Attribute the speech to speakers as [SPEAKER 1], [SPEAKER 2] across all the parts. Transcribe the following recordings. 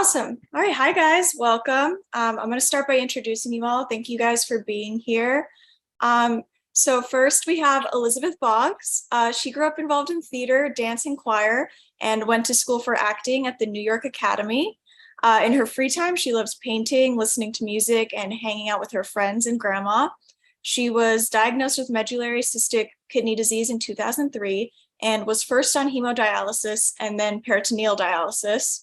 [SPEAKER 1] Awesome. All right. Hi, guys. Welcome. I'm going to start by introducing you all. Thank you guys for being here. So first we have Elizabeth Boggs. She grew up involved in theater, dance, and choir, and went to school for acting at the New York Academy. In her free time, she loves painting, listening to music, and hanging out with her friends and grandma. She was diagnosed with medullary cystic kidney disease in 2003 and was first on hemodialysis and then peritoneal dialysis.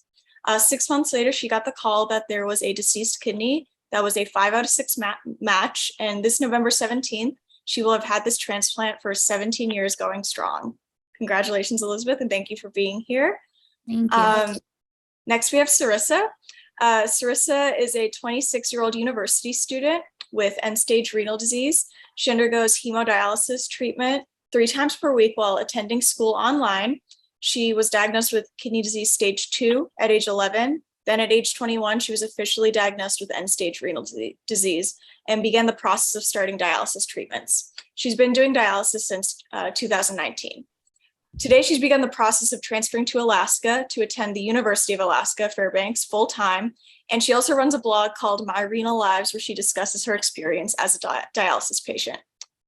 [SPEAKER 1] 6 months later, she got the call that there was a deceased kidney that was a 5 out of 6 match. And this November 17th, she will have had this transplant for 17 years going strong. Congratulations, Elizabeth, and thank you for being here.
[SPEAKER 2] Thank you.
[SPEAKER 1] Next, we have Sarissa. Sarissa is a 26-year-old university student with end-stage renal disease. She undergoes hemodialysis treatment 3 times per week while attending school online. She was diagnosed with kidney disease stage 2 at age 11. Then at age 21, she was officially diagnosed with end-stage renal disease and began the process of starting dialysis treatments. She's been doing dialysis since 2019. Today, she's begun the process of transferring to Alaska to attend the University of Alaska Fairbanks full-time. And she also runs a blog called My Renal Lives, where she discusses her experience as a dialysis patient,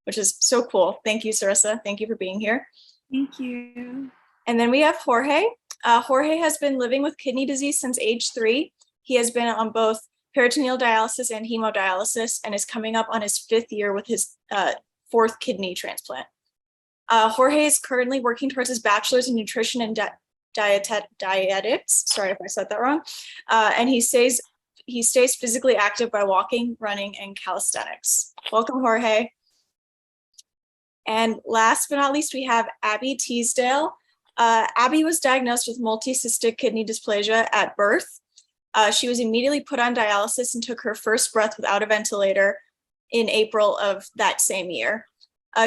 [SPEAKER 1] which is so cool. Thank you, Sarissa. Thank you for being here.
[SPEAKER 3] Thank you.
[SPEAKER 1] And then we have Jorge. Jorge has been living with kidney disease since age 3. He has been on both peritoneal dialysis and hemodialysis and is coming up on his 5th year with his 4th kidney transplant. Jorge is currently working towards his bachelor's in nutrition and dietetics. Sorry if I said that wrong. And he stays physically active by walking, running, and calisthenics. Welcome, Jorge. And last but not least, we have Abby Teasdale. Abby was diagnosed with multicystic kidney dysplasia at birth. She was immediately put on dialysis and took her first breath without a ventilator in April of that same year.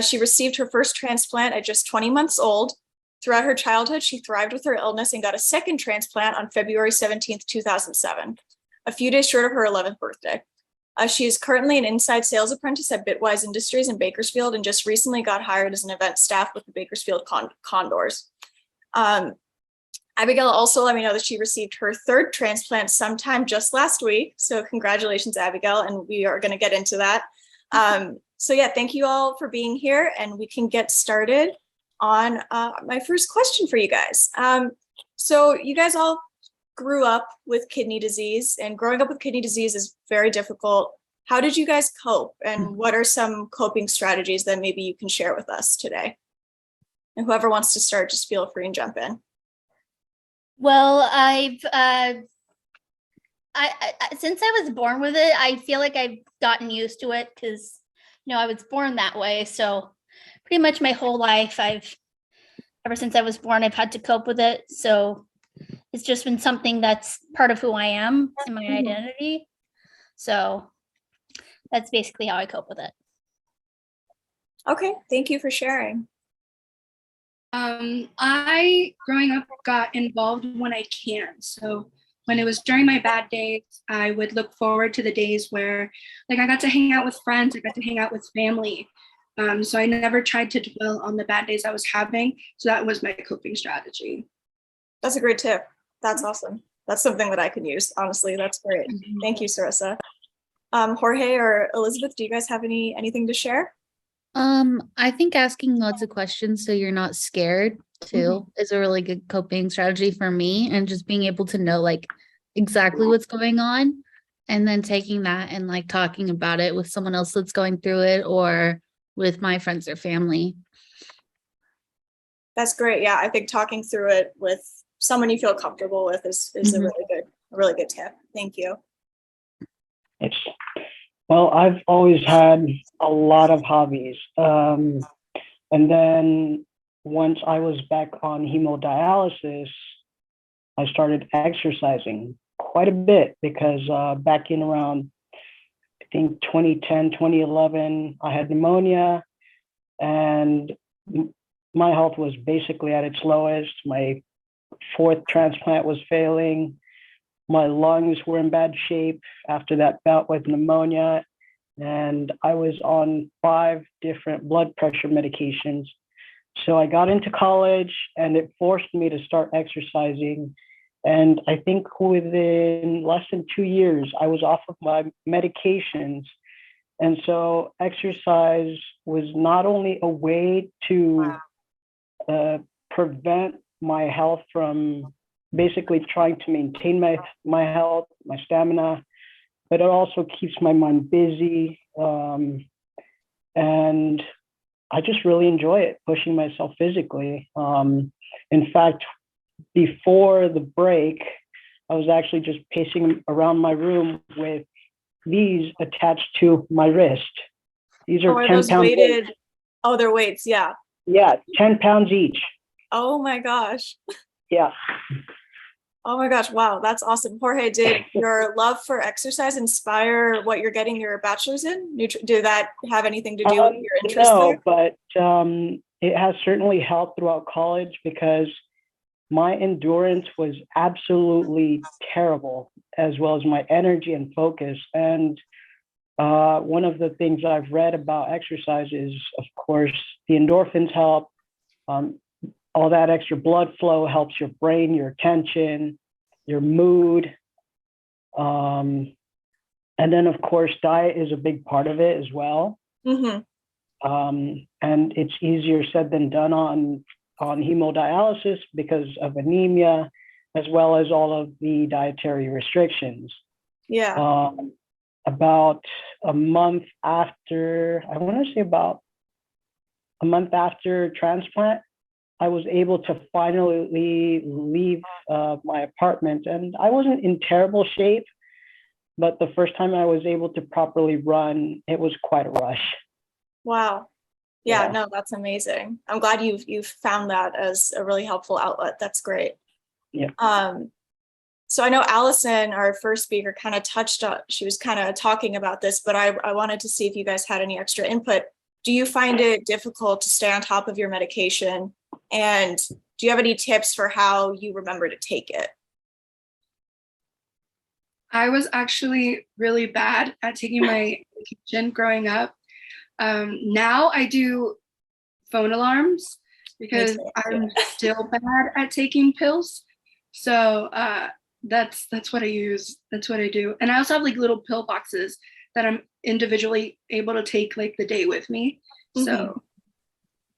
[SPEAKER 1] She received her first transplant at just 20 months old. Throughout her childhood, she thrived with her illness and got a second transplant on February 17th, 2007, a few days short of her 11th birthday. She is currently an inside sales apprentice at Bitwise Industries in Bakersfield and just recently got hired as an event staff with the Bakersfield Condors. Abigail also let me know that she received her 3rd transplant sometime just last week. So congratulations, Abigail, and we are going to get into that. So yeah, thank you all for being here, and we can get started on my first question for you guys. So you guys all grew up with kidney disease, and growing up with kidney disease is very difficult. How did you guys cope, and what are some coping strategies that maybe you can share with us today? And whoever wants to start, just feel free and jump in.
[SPEAKER 2] Well, since I was born with it, I feel like I've gotten used to it because, I was born that way. So pretty much my whole life, ever since I was born, I've had to cope with it. So it's just been something that's part of who I am and my identity. So that's basically how I cope with it.
[SPEAKER 1] Okay, thank you for sharing.
[SPEAKER 3] I, growing up, got involved when I can. So when it was during my bad days, I would look forward to the days where, I got to hang out with friends, I got to hang out with family. So I never tried to dwell on the bad days I was having. So that was my coping strategy.
[SPEAKER 1] That's a great tip. That's awesome. That's something that I can use. Honestly, that's great. Thank you, Sarissa. Jorge or Elizabeth, do you guys have anything to share?
[SPEAKER 2] I think asking lots of questions so you're not scared too is a really good coping strategy for me, and just being able to know exactly what's going on and then taking that and talking about it with someone else that's going through it or with my friends or family.
[SPEAKER 1] That's great. Yeah, I think talking through it with someone you feel comfortable with is a really good tip. Thank you.
[SPEAKER 4] Well, I've always had a lot of hobbies. And then once I was back on hemodialysis, I started exercising quite a bit because back in around, I think 2010, 2011, I had pneumonia and my health was basically at its lowest. My 4th transplant was failing. My lungs were in bad shape after that bout with pneumonia, and I was on 5 different blood pressure medications. So I got into college and it forced me to start exercising And I think within less than 2 years, I was off of my medications. And so exercise was not only a way to prevent my health from basically trying to maintain my health, my stamina, but it also keeps my mind busy. And I just really enjoy it, pushing myself physically. In fact, before the break, I was actually just pacing around my room with these attached to my wrist. These
[SPEAKER 1] Oh,
[SPEAKER 4] are
[SPEAKER 1] are
[SPEAKER 4] 10
[SPEAKER 1] those
[SPEAKER 4] pound
[SPEAKER 1] weighted?
[SPEAKER 4] weights.
[SPEAKER 1] Oh, they're weights. Yeah.
[SPEAKER 4] Yeah, 10 pounds each.
[SPEAKER 1] Oh my gosh.
[SPEAKER 4] Yeah.
[SPEAKER 1] Oh my gosh. Wow. That's awesome. Jorge, did your love for exercise inspire what you're getting your bachelor's in? Did that have anything to do with your interest
[SPEAKER 4] No,
[SPEAKER 1] there?
[SPEAKER 4] but it has certainly helped throughout college because my endurance was absolutely terrible, as well as my energy and focus. And one of the things I've read about exercise is, of course, the endorphins help. All that extra blood flow helps your brain, your attention, your mood. And then, of course, diet is a big part of it as well.
[SPEAKER 1] Mm-hmm.
[SPEAKER 4] And it's easier said than done on hemodialysis because of anemia, as well as all of the dietary restrictions.
[SPEAKER 1] Yeah.
[SPEAKER 4] About a month after, I want to say about a month after transplant, I was able to finally leave my apartment, and I wasn't in terrible shape, but the first time I was able to properly run, it was quite a rush.
[SPEAKER 1] Wow. Yeah,
[SPEAKER 4] Yeah.
[SPEAKER 1] no, that's amazing. I'm glad you've found that as a really helpful outlet. That's great.
[SPEAKER 4] Yeah.
[SPEAKER 1] So I know Allison, our first speaker, kind of touched on, she was kind of talking about this, but I wanted to see if you guys had any extra input. Do you find it difficult to stay on top of your medication? And do you have any tips for how you remember to take it?
[SPEAKER 3] I was actually really bad at taking my medication growing up. Now I do phone alarms because I'm still bad at taking pills. So that's what I use. That's what I do. And I also have like little pill boxes that I'm individually able to take like the day with me. So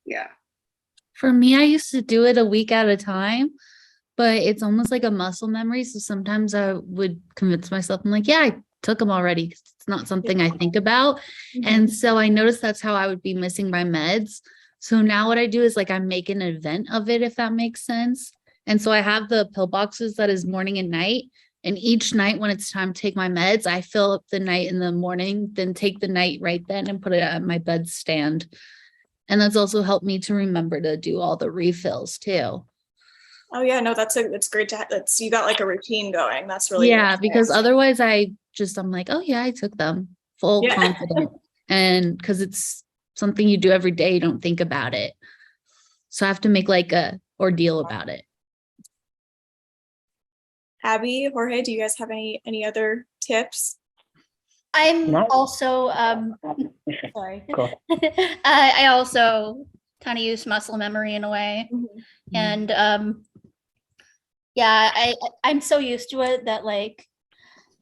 [SPEAKER 3] yeah.
[SPEAKER 5] For me, I used to do it a week at a time, but it's almost like a muscle memory. So sometimes I would convince myself, I'm like, yeah, I took them already. It's not something I think about. And so I noticed that's how I would be missing my meds. So now what I do is like I make an event of it, if that makes sense. And so I have the pill boxes that is morning and night. And each night when it's time to take my meds, I fill up the night in the morning, then take the night right then and put it at my bedstand. And that's also helped me to remember to do all the refills too.
[SPEAKER 1] Oh yeah, no, it's great to that's you got like a routine going. That's really
[SPEAKER 5] Yeah, because
[SPEAKER 1] nice.
[SPEAKER 5] otherwise I'm like, oh yeah, I took them full
[SPEAKER 1] Yeah.
[SPEAKER 5] confident. And because it's something you do every day, you don't think about it. So I have to make like a ordeal about it.
[SPEAKER 1] Abby, Jorge, do you guys have any other tips?
[SPEAKER 2] I'm
[SPEAKER 4] No.
[SPEAKER 2] also sorry.
[SPEAKER 4] Cool.
[SPEAKER 2] I also kind of use muscle memory in a way. And yeah, I'm so used to it that like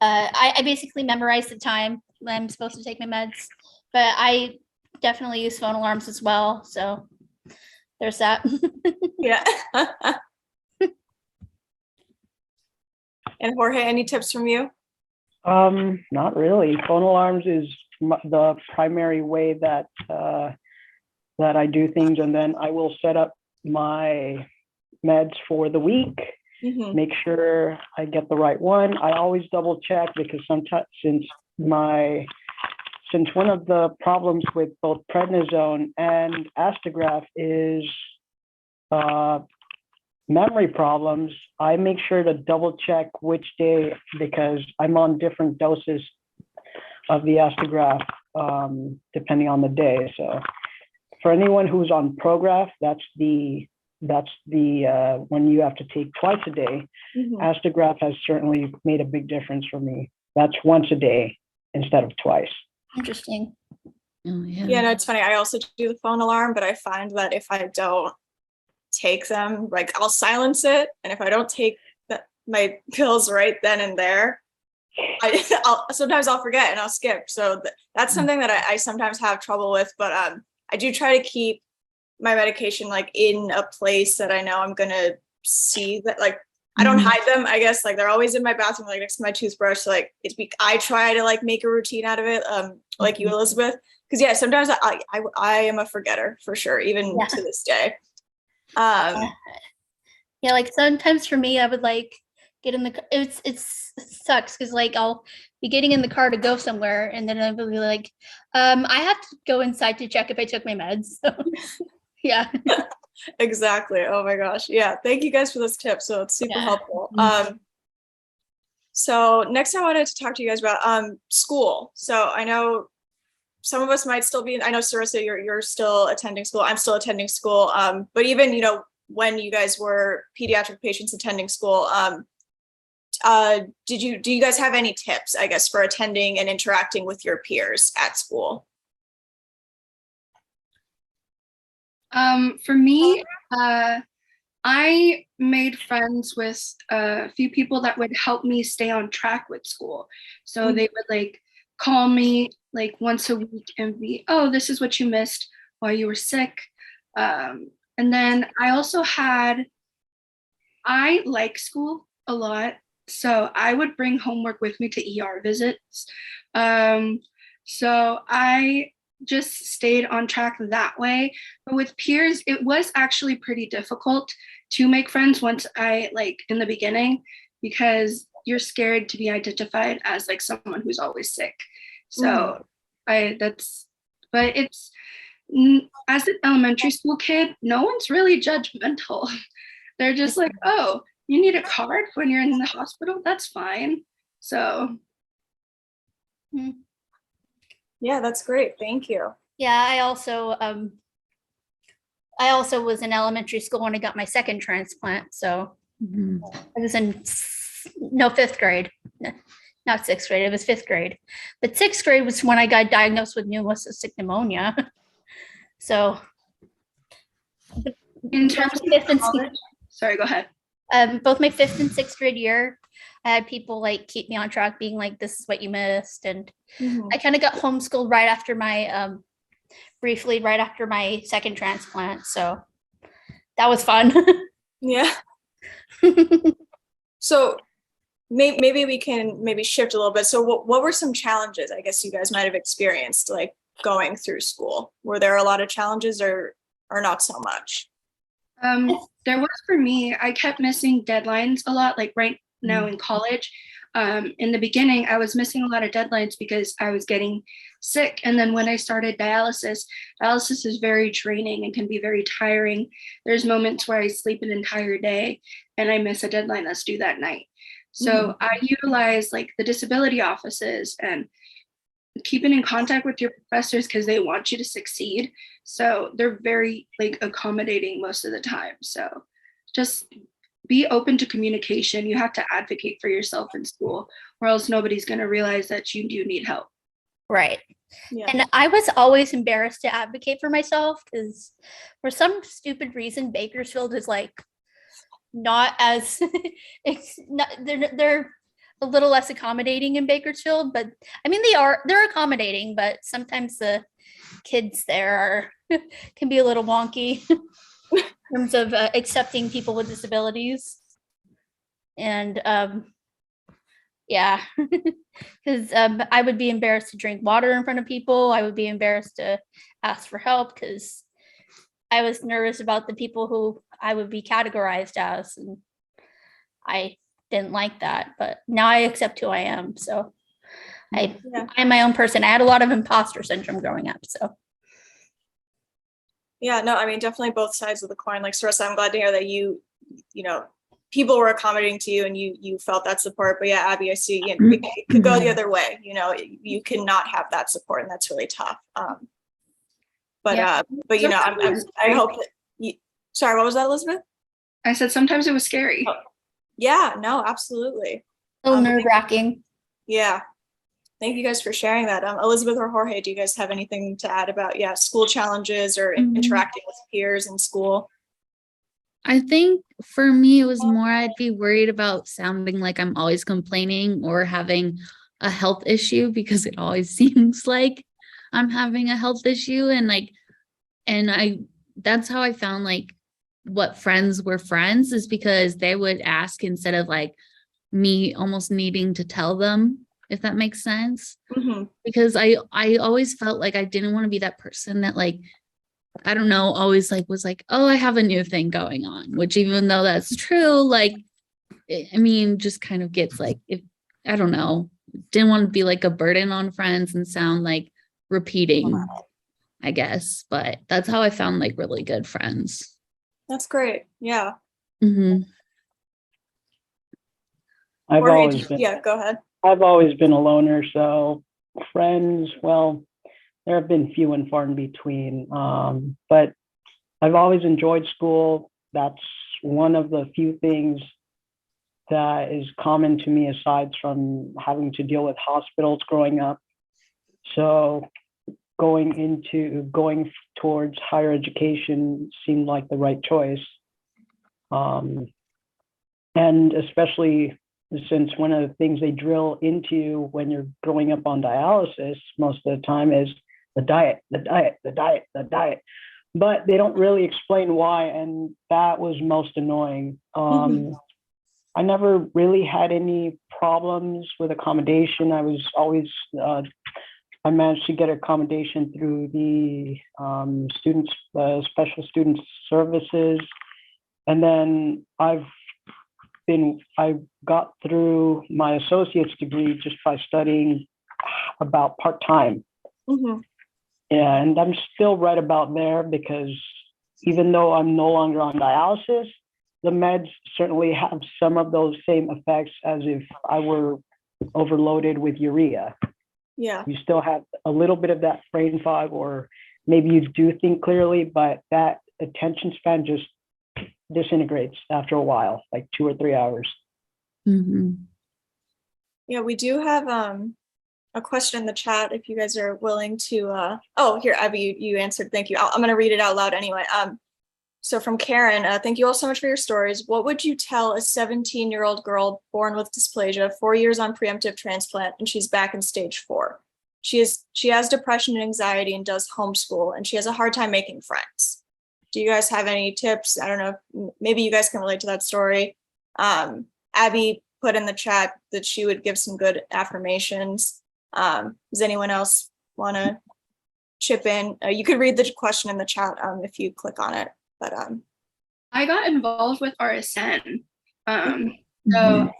[SPEAKER 2] I basically memorize the time when I'm supposed to take my meds, but I definitely use phone alarms as well. So there's that.
[SPEAKER 1] Yeah. And Jorge, any tips from you?
[SPEAKER 4] Not really. Phone alarms is the primary way that that I do things, and then I will set up my meds for the week. Make sure I get the right one. I always double check because sometimes since one of the problems with both prednisone and Astigraph is memory problems, I make sure to double check which day because I'm on different doses of the Astigraph depending on the day. So for anyone who's on Prograf, that's the one you have to take twice a day. Astigraph has certainly made a big difference for me. That's once a day instead of twice.
[SPEAKER 2] Interesting.
[SPEAKER 5] Oh, yeah.
[SPEAKER 1] Yeah, no, it's funny. I also do the phone alarm, but I find that if I don't take them, like I'll silence it. And if I don't take my pills right then and there, sometimes I'll forget and I'll skip. So that's something that I sometimes have trouble with, but I do try to keep my medication like in a place that I know I'm gonna see that, like I don't hide them, I guess, like they're always in my bathroom, like next to my toothbrush. So like I try to like make a routine out of it, like you, Elizabeth, because yeah, sometimes I am a forgetter for sure, even to this day.
[SPEAKER 2] Yeah, like sometimes for me, I would like get in the it sucks because like I'll be getting in the car to go somewhere and then I'll be like, I have to go inside to check if I took my meds. So yeah.
[SPEAKER 1] Exactly. Oh my gosh. Yeah. Thank you guys for those tips. So it's super helpful. So next I wanted to talk to you guys about school. So I know some of us might still be, I know Sarissa, you're still attending school. I'm still attending school. But even, you know, when you guys were pediatric patients attending school, do you guys have any tips, I guess, for attending and interacting with your peers at school?
[SPEAKER 3] For me, I made friends with a few people that would help me stay on track with school. So they would like call me like once a week and be, oh, this is what you missed while you were sick. And then I like school a lot. So I would bring homework with me to ER visits. So I just stayed on track that way. But with peers, it was actually pretty difficult to make friends once in the beginning, because you're scared to be identified as like someone who's always sick. So but it's, as an elementary school kid, no one's really judgmental. They're just like, oh, you need a card when you're in the hospital? That's fine. So.
[SPEAKER 1] Yeah, that's great. Thank you.
[SPEAKER 2] Yeah, I also was in elementary school when I got my second transplant. So I was in fifth grade, not sixth grade. It was fifth grade, but sixth grade was when I got diagnosed with pneumocystic pneumonia. So
[SPEAKER 3] in terms of college, sorry, go ahead.
[SPEAKER 2] Both my fifth and sixth grade year, I had people like keep me on track, being like, this is what you missed. And I kind of got homeschooled right after my briefly right after my second transplant. So that was fun.
[SPEAKER 1] Yeah. So maybe we can shift a little bit. So what were some challenges, I guess, you guys might have experienced like going through school? Were there a lot of challenges or not so much?
[SPEAKER 3] There was for me. I kept missing deadlines a lot, like right now in college. In the beginning, I was missing a lot of deadlines because I was getting sick. And then when I started dialysis is very draining and can be very tiring. There's moments where I sleep an entire day and I miss a deadline that's due that night. So I utilize like the disability offices and keeping in contact with your professors because they want you to succeed. So they're very like accommodating most of the time. So just be open to communication. You have to advocate for yourself in school, or else nobody's going to realize that you do need help.
[SPEAKER 2] Right.
[SPEAKER 1] Yeah.
[SPEAKER 2] And I was always embarrassed to advocate for myself because for some stupid reason, Bakersfield is like not as it's not, they're a little less accommodating in Bakersfield, but I mean they're accommodating, but sometimes the kids there can be a little wonky in terms of accepting people with disabilities. And yeah, because I would be embarrassed to drink water in front of people. I would be embarrassed to ask for help because I was nervous about the people who I would be categorized as, and I didn't like that. But now I accept who I am. So I'm my own person. I had a lot of imposter syndrome growing up. So
[SPEAKER 1] yeah, no, I mean, definitely both sides of the coin. Like Sarissa, I'm glad to hear that you know, people were accommodating to you and you felt that support. But yeah, Abby, I see it could go the other way. You know, you cannot have that support, and that's really tough. But you know, I hope that sorry, what was that, Elizabeth?
[SPEAKER 3] I said sometimes it was scary.
[SPEAKER 1] Oh, yeah, no, absolutely.
[SPEAKER 2] a little nerve-wracking.
[SPEAKER 1] Yeah. Thank you guys for sharing that. Elizabeth or Jorge, do you guys have anything to add about, school challenges or interacting with peers in school?
[SPEAKER 5] I think for me, it was more I'd be worried about sounding like I'm always complaining or having a health issue because it always seems like I'm having a health issue. And that's how I found like what friends were friends is because they would ask instead of like me almost needing to tell them, if that makes sense.
[SPEAKER 1] Mhm.
[SPEAKER 5] Because I always felt like I didn't want to be that person that like I don't know, always like was like, oh, I have a new thing going on, which even though that's true, like, I mean, just kind of gets like, if I don't know, didn't want to be like a burden on friends and sound like repeating, I guess. But that's how I found like really good friends.
[SPEAKER 1] That's great. Yeah.
[SPEAKER 5] Hmm.
[SPEAKER 4] I've
[SPEAKER 1] Jorge,
[SPEAKER 4] always been
[SPEAKER 1] yeah, go ahead.
[SPEAKER 4] I've always been a loner, so friends, well, there have been few and far in between. But I've always enjoyed school. That's one of the few things that is common to me aside from having to deal with hospitals growing up. So going towards higher education seemed like the right choice. Um, and especially since one of the things they drill into when you're growing up on dialysis most of the time is the diet, the diet, the diet, the diet. But they don't really explain why, and that was most annoying. I never really had any problems with accommodation. I was always I managed to get accommodation through the students special student services, and then I got through my associate's degree just by studying about part-time.
[SPEAKER 1] Mhm.
[SPEAKER 4] And I'm still right about there because even though I'm no longer on dialysis, the meds certainly have some of those same effects as if I were overloaded with urea.
[SPEAKER 1] Yeah.
[SPEAKER 4] You still have a little bit of that brain fog, or maybe you do think clearly, but that attention span just disintegrates after a while, like 2 or 3 hours.
[SPEAKER 5] Hmm.
[SPEAKER 1] Yeah, we do have a question in the chat if you guys are willing to oh, here, Abby, you answered. Thank you. I'm going to read it out loud anyway. So from Karen, thank you all so much for your stories. What would you tell a 17-year-old girl born with dysplasia, 4 years on preemptive transplant, and she's back in stage 4? She has depression and anxiety and does homeschool, and she has a hard time making friends. Do you guys have any tips? I don't know, maybe you guys can relate to that story. Abby put in the chat that she would give some good affirmations. Does anyone else want to chip in? You could read the question in the chat if you click on it. But
[SPEAKER 3] I got involved with RSN. So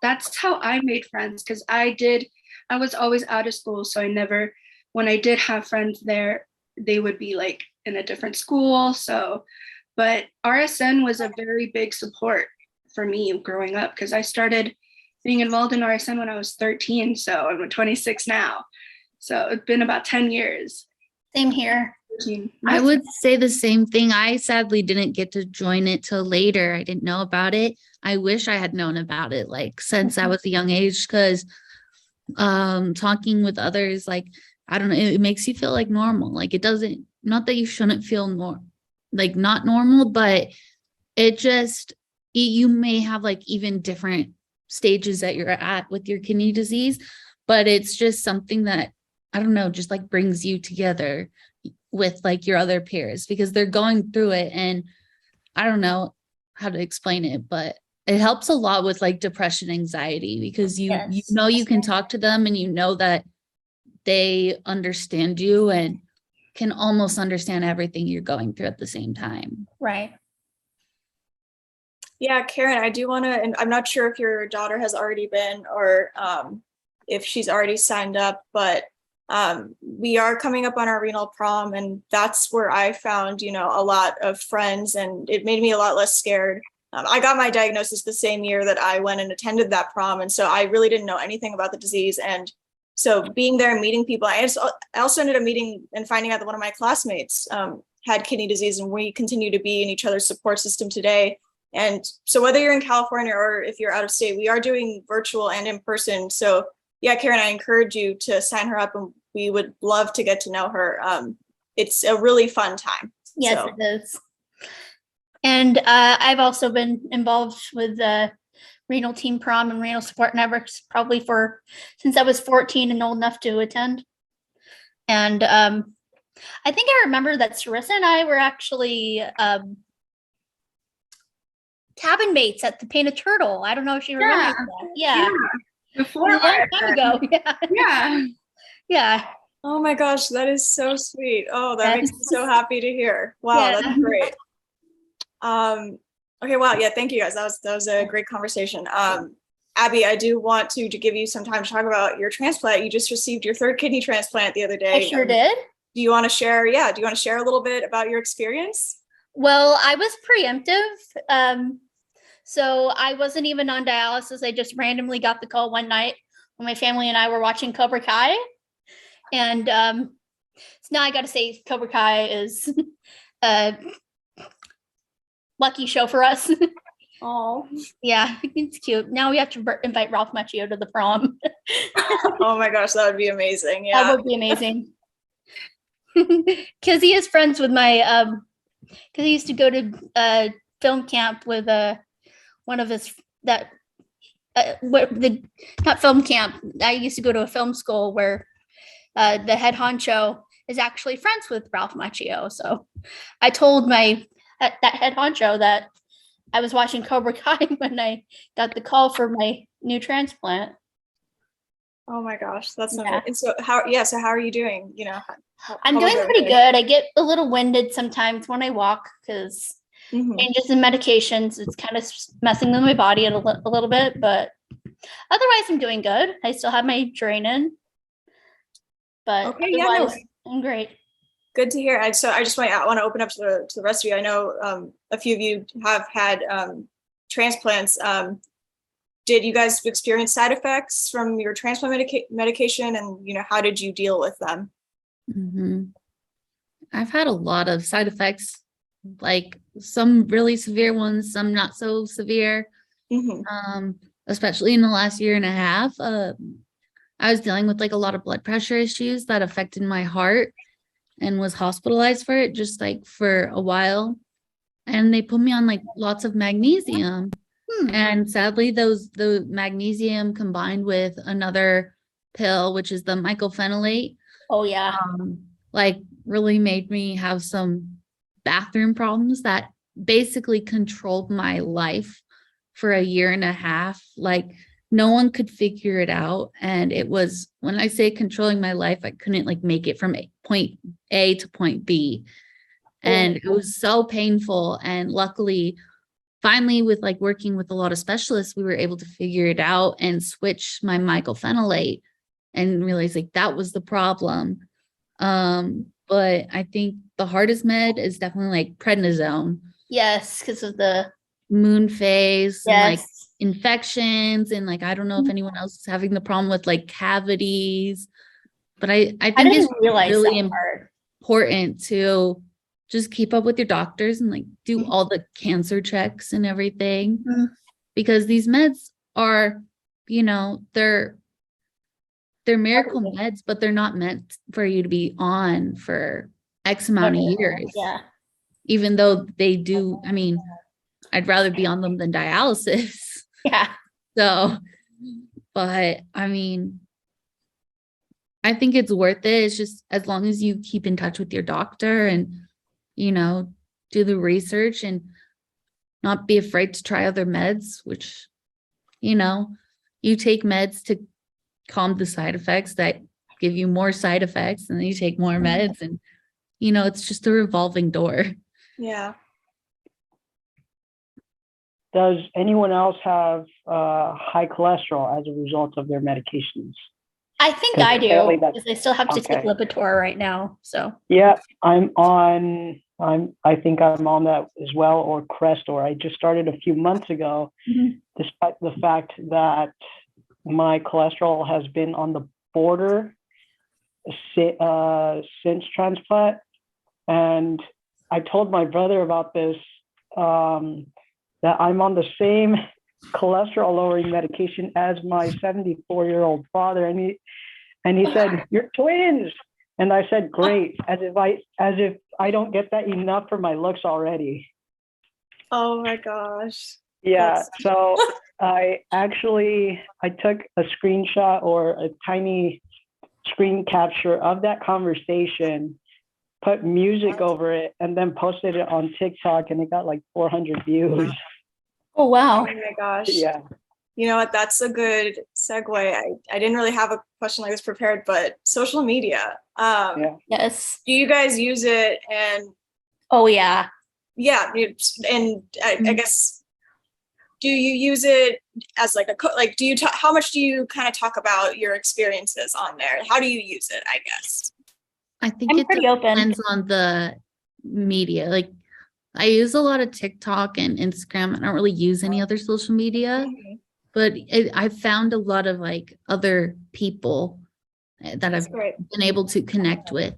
[SPEAKER 3] that's how I made friends, because I was always out of school. So when I did have friends there, they would be like in a different school. So, but RSN was a very big support for me growing up, because I started being involved in RSN when I was 13. So I'm 26 now. So it's been about 10 years.
[SPEAKER 2] Same here.
[SPEAKER 5] I would say the same thing. I sadly didn't get to join it till later. I didn't know about it. I wish I had known about it like since I was a young age, because talking with others, like I don't know, it makes you feel like normal. Like it doesn't, not that you shouldn't feel like not normal, but it just you may have like even different stages that you're at with your kidney disease, but it's just something that I don't know, just like brings you together with like your other peers because they're going through it. And I don't know how to explain it, but it helps a lot with like depression, anxiety, because you know you can talk to them and you know that they understand you and can almost understand everything you're going through at the same time.
[SPEAKER 2] Right.
[SPEAKER 1] yeah, Karen, I do want to, and I'm not sure if your daughter has already been or if she's already signed up, but we are coming up on our renal prom, and that's where I found, a lot of friends, and it made me a lot less scared. I got my diagnosis the same year that I went and attended that prom, and so I really didn't know anything about the disease. And so being there and meeting people, I also ended up meeting and finding out that one of my classmates had kidney disease, and we continue to be in each other's support system today. And so whether you're in California or if you're out of state, we are doing virtual and in person. So yeah, Karen, I encourage you to sign her up, and we would love to get to know her. It's a really fun time.
[SPEAKER 2] Yes,
[SPEAKER 1] so.
[SPEAKER 2] it is. And I've also been involved with renal team prom and renal support networks probably since I was 14 and old enough to attend. And I think I remember that Sarissa and I were actually cabin mates at the Painted Turtle. I don't know if she remembers that. Yeah.
[SPEAKER 3] Before
[SPEAKER 2] A long time ago. Yeah.
[SPEAKER 3] Yeah.
[SPEAKER 2] Yeah.
[SPEAKER 1] Oh my gosh, that is so sweet. Oh, that makes me
[SPEAKER 2] Yes.
[SPEAKER 1] so happy to hear. Wow,
[SPEAKER 2] Yeah.
[SPEAKER 1] that's great. Okay, wow, yeah, thank you guys. That was a great conversation. Abby, I do want to give you some time to talk about your transplant. You just received your third kidney transplant the other day.
[SPEAKER 2] I sure did.
[SPEAKER 1] Do you want to share? Yeah, do you want to share a little bit about your experience?
[SPEAKER 2] Well, I was preemptive. So I wasn't even on dialysis. I just randomly got the call one night when my family and I were watching Cobra Kai. And so now I got to say, Cobra Kai is a lucky show for us.
[SPEAKER 1] Oh,
[SPEAKER 2] Yeah, it's cute. Now we have to invite Ralph Macchio to the prom.
[SPEAKER 1] oh my gosh, that would be amazing. Yeah.
[SPEAKER 2] That would be amazing. Because he is friends with my, because he used to go to film camp with one of his, not film camp. I used to go to a film school where the head honcho is actually friends with Ralph Macchio. So I told that head honcho that I was watching Cobra Kai when I got the call for my new transplant.
[SPEAKER 1] Oh my gosh, that's
[SPEAKER 2] Yeah.
[SPEAKER 1] amazing. So how are you doing?
[SPEAKER 2] I'm
[SPEAKER 1] how was
[SPEAKER 2] doing pretty
[SPEAKER 1] everything?
[SPEAKER 2] good. I get a little winded sometimes when I walk because
[SPEAKER 1] Mhm.
[SPEAKER 2] changes in medications, it's kind of messing with my body a little bit, but otherwise I'm doing good. I still have my drain-in, but
[SPEAKER 1] Okay, yeah, no,
[SPEAKER 2] otherwise I'm great.
[SPEAKER 1] good to hear. I just want to open up to the rest of you. I know a few of you have had transplants. Did you guys experience side effects from your transplant medication, and how did you deal with them?
[SPEAKER 5] Mhm. I've had a lot of side effects, like some really severe ones, some not so severe.
[SPEAKER 1] Mhm.
[SPEAKER 5] Especially in the last year and a half. I was dealing with like a lot of blood pressure issues that affected my heart and was hospitalized for it just like for a while. And they put me on like lots of magnesium. And sadly, the magnesium combined with another pill, which is the mycophenolate,
[SPEAKER 2] Oh yeah.
[SPEAKER 5] like really made me have some bathroom problems that basically controlled my life for a year and a half. Like no one could figure it out. And it was, when I say controlling my life, I couldn't like make it from point A to point B. And it was so painful. And luckily, finally, with like working with a lot of specialists, we were able to figure it out and switch my mycophenolate and realize like that was the problem. But I think the hardest med is definitely like prednisone,
[SPEAKER 2] Yes, because of the
[SPEAKER 5] moon phase, and like
[SPEAKER 2] yes.
[SPEAKER 5] infections, and like I don't know if anyone else is having the problem with like cavities, but I
[SPEAKER 2] I
[SPEAKER 5] think it's
[SPEAKER 2] didn't realize
[SPEAKER 5] really
[SPEAKER 2] that part.
[SPEAKER 5] important to just keep up with your doctors and like do all the cancer checks and everything,
[SPEAKER 2] Mhm.
[SPEAKER 5] because these meds are, they're miracle meds, but they're not meant for you to be on for X amount of years.
[SPEAKER 2] Yeah.
[SPEAKER 5] Even though they do, I mean, I'd rather be on them than dialysis.
[SPEAKER 2] Yeah.
[SPEAKER 5] So, but I mean, I think it's worth it. It's just as long as you keep in touch with your doctor and, do the research and not be afraid to try other meds, which, you take meds to calm the side effects that give you more side effects, and then you take more meds, and, it's just a revolving door.
[SPEAKER 1] Yeah.
[SPEAKER 4] Does anyone else have high cholesterol as a result of their medications?
[SPEAKER 2] I think
[SPEAKER 4] 'Cause
[SPEAKER 2] I
[SPEAKER 4] apparently
[SPEAKER 2] do
[SPEAKER 4] that's-
[SPEAKER 2] because I still have to take
[SPEAKER 4] okay.
[SPEAKER 2] Lipitor right now. So
[SPEAKER 4] Yeah, I think I'm on that as well, or Crestor. I just started a few months ago, despite the fact that my cholesterol has been on the border since transplant. And I told my brother about this, that I'm on the same cholesterol lowering medication as my 74-year-old father. And he said, "You're twins." And I said, "Great," as if I don't get that enough for my looks already.
[SPEAKER 1] Oh my gosh.
[SPEAKER 4] Yeah,
[SPEAKER 1] That's-
[SPEAKER 4] so I took a screenshot or a tiny screen capture of that conversation, put music over it, and then posted it on TikTok, and it got like 400 views.
[SPEAKER 2] Oh,
[SPEAKER 1] Oh
[SPEAKER 2] wow.
[SPEAKER 1] my gosh.
[SPEAKER 4] Yeah.
[SPEAKER 1] You know what? That's a good segue. I didn't really have a question like this prepared, but social media.
[SPEAKER 4] Yeah.
[SPEAKER 2] Yes.
[SPEAKER 1] Do you guys use it? And
[SPEAKER 2] Oh, yeah.
[SPEAKER 1] yeah, and I
[SPEAKER 2] Mhm.
[SPEAKER 1] guess, do you use it as like like, do you how much do you kind of talk about your experiences on there? How do you use it, I guess?
[SPEAKER 5] I think
[SPEAKER 2] I'm
[SPEAKER 5] it
[SPEAKER 2] pretty open.
[SPEAKER 5] depends on the media. Like I use a lot of TikTok and Instagram. I don't really use any other social media,
[SPEAKER 1] Mhm.
[SPEAKER 5] but I've found a lot of like other people that
[SPEAKER 1] That's
[SPEAKER 5] I've
[SPEAKER 1] great.
[SPEAKER 5] been able to connect with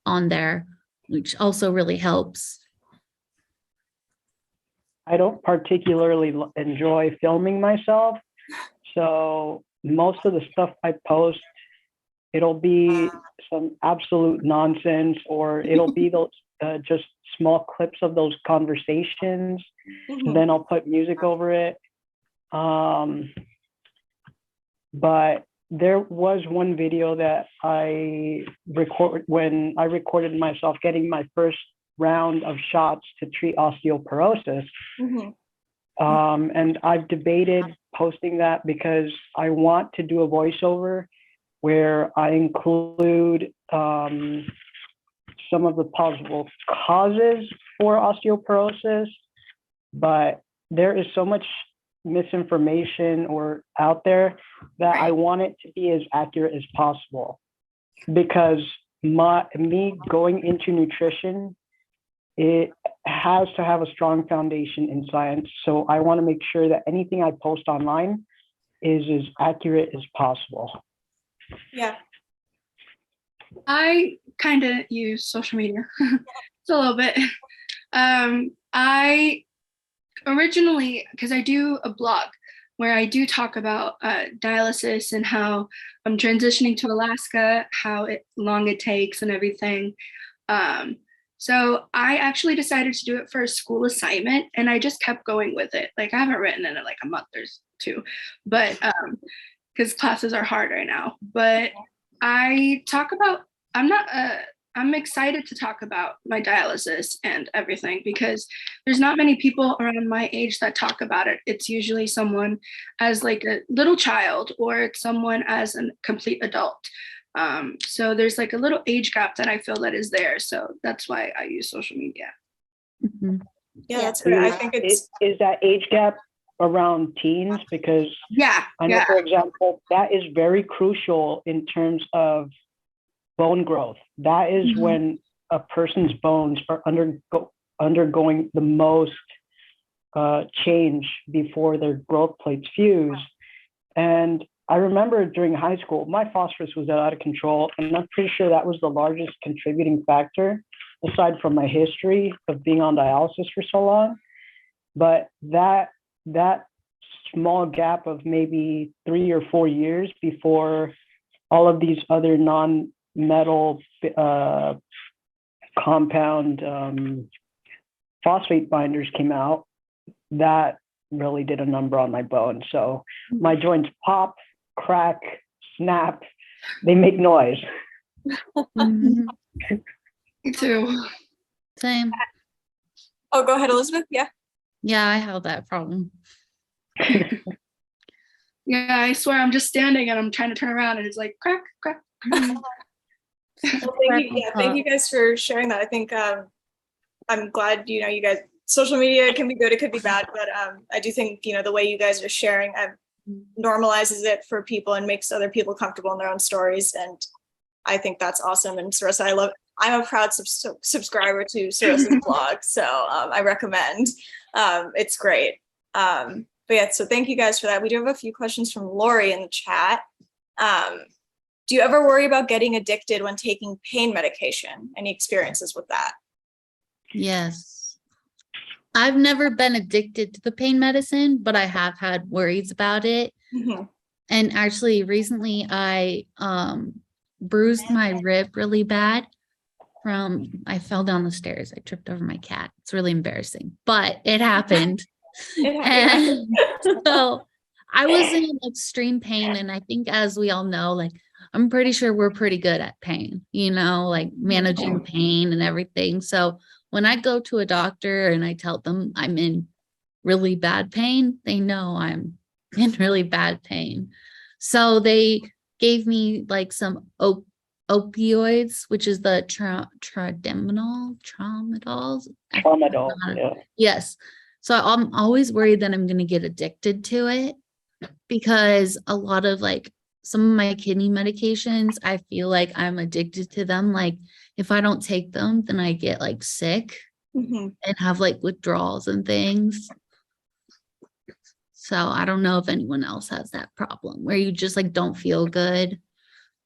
[SPEAKER 5] on there, which also really helps.
[SPEAKER 4] I don't particularly enjoy filming myself. So most of the stuff I post, it'll be some absolute nonsense, or it'll be those just small clips of those conversations.
[SPEAKER 1] Mhm.
[SPEAKER 4] Then I'll put music over it. But there was one video that I record when I recorded myself getting my first round of shots to treat osteoporosis.
[SPEAKER 1] Mhm.
[SPEAKER 4] And I've debated posting that because I want to do a voiceover where I include some of the possible causes for osteoporosis, but there is so much misinformation or out there that I
[SPEAKER 2] Right.
[SPEAKER 4] want it to be as accurate as possible, because me going into nutrition, it has to have a strong foundation in science. So I want to make sure that anything I post online is as accurate as possible.
[SPEAKER 1] Yeah.
[SPEAKER 3] I kind of use social media just a little bit. I originally, because I do a blog where I do talk about dialysis and how I'm transitioning to Alaska, how long it takes and everything. So I actually decided to do it for a school assignment, and I just kept going with it. Like I haven't written in it like a month or two, but because classes are hard right now. But I talk about, I'm not I'm excited to talk about my dialysis and everything because there's not many people around my age that talk about it. It's usually someone as like a little child, or it's someone as a complete adult. So there's like a little age gap that I feel that is there. So that's why I use social media.
[SPEAKER 5] Mhm.
[SPEAKER 1] Yeah,
[SPEAKER 2] Yeah.
[SPEAKER 1] that's great. I think it's
[SPEAKER 4] Is that age gap around teens? Because
[SPEAKER 3] Yeah.
[SPEAKER 4] I know,
[SPEAKER 3] Yeah.
[SPEAKER 4] for example, that is very crucial in terms of bone growth. That is
[SPEAKER 5] Mhm.
[SPEAKER 4] when a person's bones are undergoing the most change before their growth plates fuse. And I remember during high school, my phosphorus was out of control, and I'm pretty sure that was the largest contributing factor, aside from my history of being on dialysis for so long. But that small gap of maybe 3 or 4 years before all of these other non-metal compound phosphate binders came out, that really did a number on my bone. So my joints pop, crack, snap, they make noise.
[SPEAKER 5] Mhm.
[SPEAKER 3] Me too.
[SPEAKER 5] Same.
[SPEAKER 1] oh, go ahead, Elizabeth. Yeah.
[SPEAKER 5] Yeah, I have that problem.
[SPEAKER 3] Yeah, I swear I'm just standing and I'm trying to turn around and it's like crack, crack.
[SPEAKER 1] Well, thank you guys for sharing that. I think I'm glad, you guys, social media can be good, it could be bad, but I do think, the way you guys are sharing normalizes it for people and makes other people comfortable in their own stories. And I think that's awesome. And Sarissa, I'm a proud subscriber to Sarissa's blog. So I recommend, it's great. But yeah, so thank you guys for that. We do have a few questions from Lori in the chat. Do you ever worry about getting addicted when taking pain medication? Any experiences with that?
[SPEAKER 5] Yes. I've never been addicted to the pain medicine, but I have had worries about it.
[SPEAKER 1] Mhm.
[SPEAKER 5] And actually recently I bruised my rib really bad. I fell down the stairs. I tripped over my cat. It's really embarrassing, but it happened. And so I was in extreme pain. And I think, as we all know, like, I'm pretty sure we're pretty good at pain, like managing pain and everything. So when I go to a doctor and I tell them I'm in really bad pain, they know I'm in really bad pain. So they gave me like some opioids, which is the tramadol.
[SPEAKER 4] Tramadol. Yeah.
[SPEAKER 5] Yes. So I'm always worried that I'm going to get addicted to it, because a lot of like some of my kidney medications, I feel like I'm addicted to them. Like if I don't take them, then I get like sick
[SPEAKER 1] Mhm.
[SPEAKER 5] and have like withdrawals and things. So I don't know if anyone else has that problem where you just like don't feel good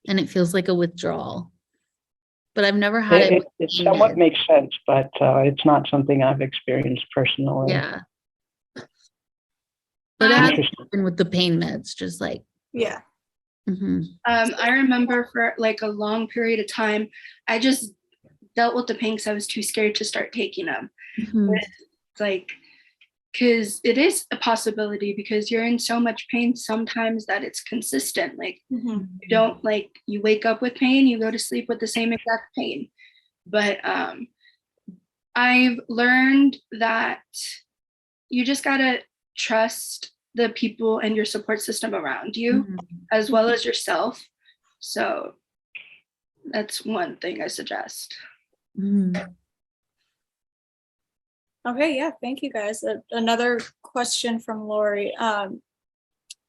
[SPEAKER 5] and it feels like a withdrawal. But I've never had it.
[SPEAKER 4] It somewhat makes sense, but it's not something I've experienced personally.
[SPEAKER 5] Yeah. But it hasn't
[SPEAKER 4] Interesting.
[SPEAKER 5] happened with the pain meds, just like,
[SPEAKER 1] Yeah.
[SPEAKER 3] I remember for like a long period of time, I just dealt with the pain because I was too scared to start taking them. Like, because it is a possibility, because you're in so much pain sometimes that it's consistent. Like,
[SPEAKER 1] Mhm.
[SPEAKER 3] you don't, like, you wake up with pain, you go to sleep with the same exact pain. But I've learned that you just gotta trust the people and your support system around you, as well as yourself. So that's one thing I suggest.
[SPEAKER 1] Okay, yeah, thank you guys. Another question from Lori.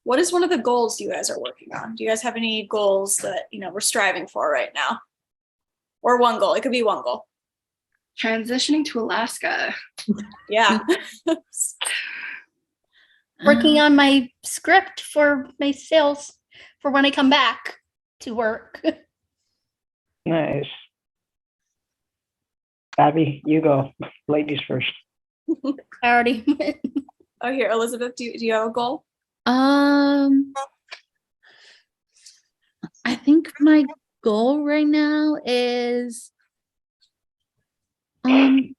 [SPEAKER 1] What is one of the goals you guys are working on? Do you guys have any goals that we're striving for right now? Or one goal? It could be one goal.
[SPEAKER 3] Transitioning to Alaska.
[SPEAKER 1] Yeah.
[SPEAKER 2] Working on my script for my sales for when I come back to work.
[SPEAKER 4] Nice. Abby, you go. Ladies first.
[SPEAKER 2] I already
[SPEAKER 1] Oh, here, Elizabeth, do you have a goal?
[SPEAKER 5] I think my goal right now is, I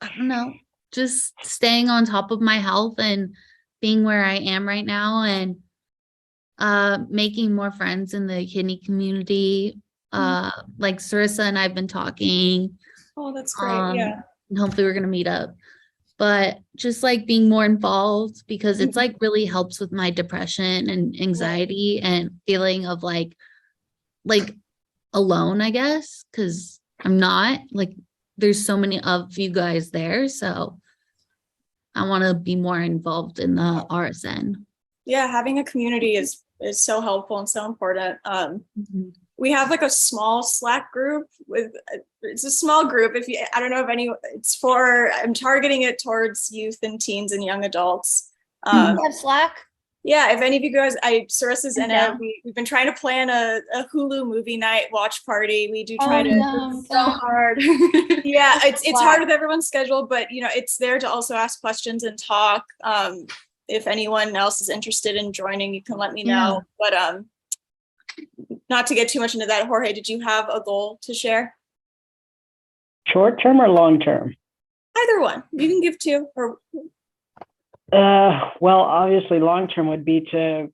[SPEAKER 5] don't know, just staying on top of my health and being where I am right now, and making more friends in the kidney community. Like Sarissa and I've been talking.
[SPEAKER 1] Oh, that's great. Yeah.
[SPEAKER 5] And hopefully we're gonna meet up. But just like being more involved, because it's like really helps with my depression and anxiety and feeling of like alone, I guess, because I'm not, like, there's so many of you guys there. So I want to be more involved in the RSN.
[SPEAKER 1] Yeah, having a community is so helpful and so important. We have like a small Slack group it's a small group. I don't know if I'm targeting it towards youth and teens and young adults.
[SPEAKER 2] have Slack.
[SPEAKER 1] Yeah, if any of you guys, Sarissa's in
[SPEAKER 2] Yeah.
[SPEAKER 1] it. We've been trying to plan a Hulu movie night watch party. We do try to.
[SPEAKER 2] It's
[SPEAKER 1] So hard. Yeah, it's hard with everyone's schedule, but it's there to also ask questions and talk. If anyone else is interested in joining, you can let me know. But not to get too much into that, Jorge, did you have a goal to share?
[SPEAKER 4] Short term or long term?
[SPEAKER 1] Either one. You can give two. Or
[SPEAKER 4] well, obviously long term would be to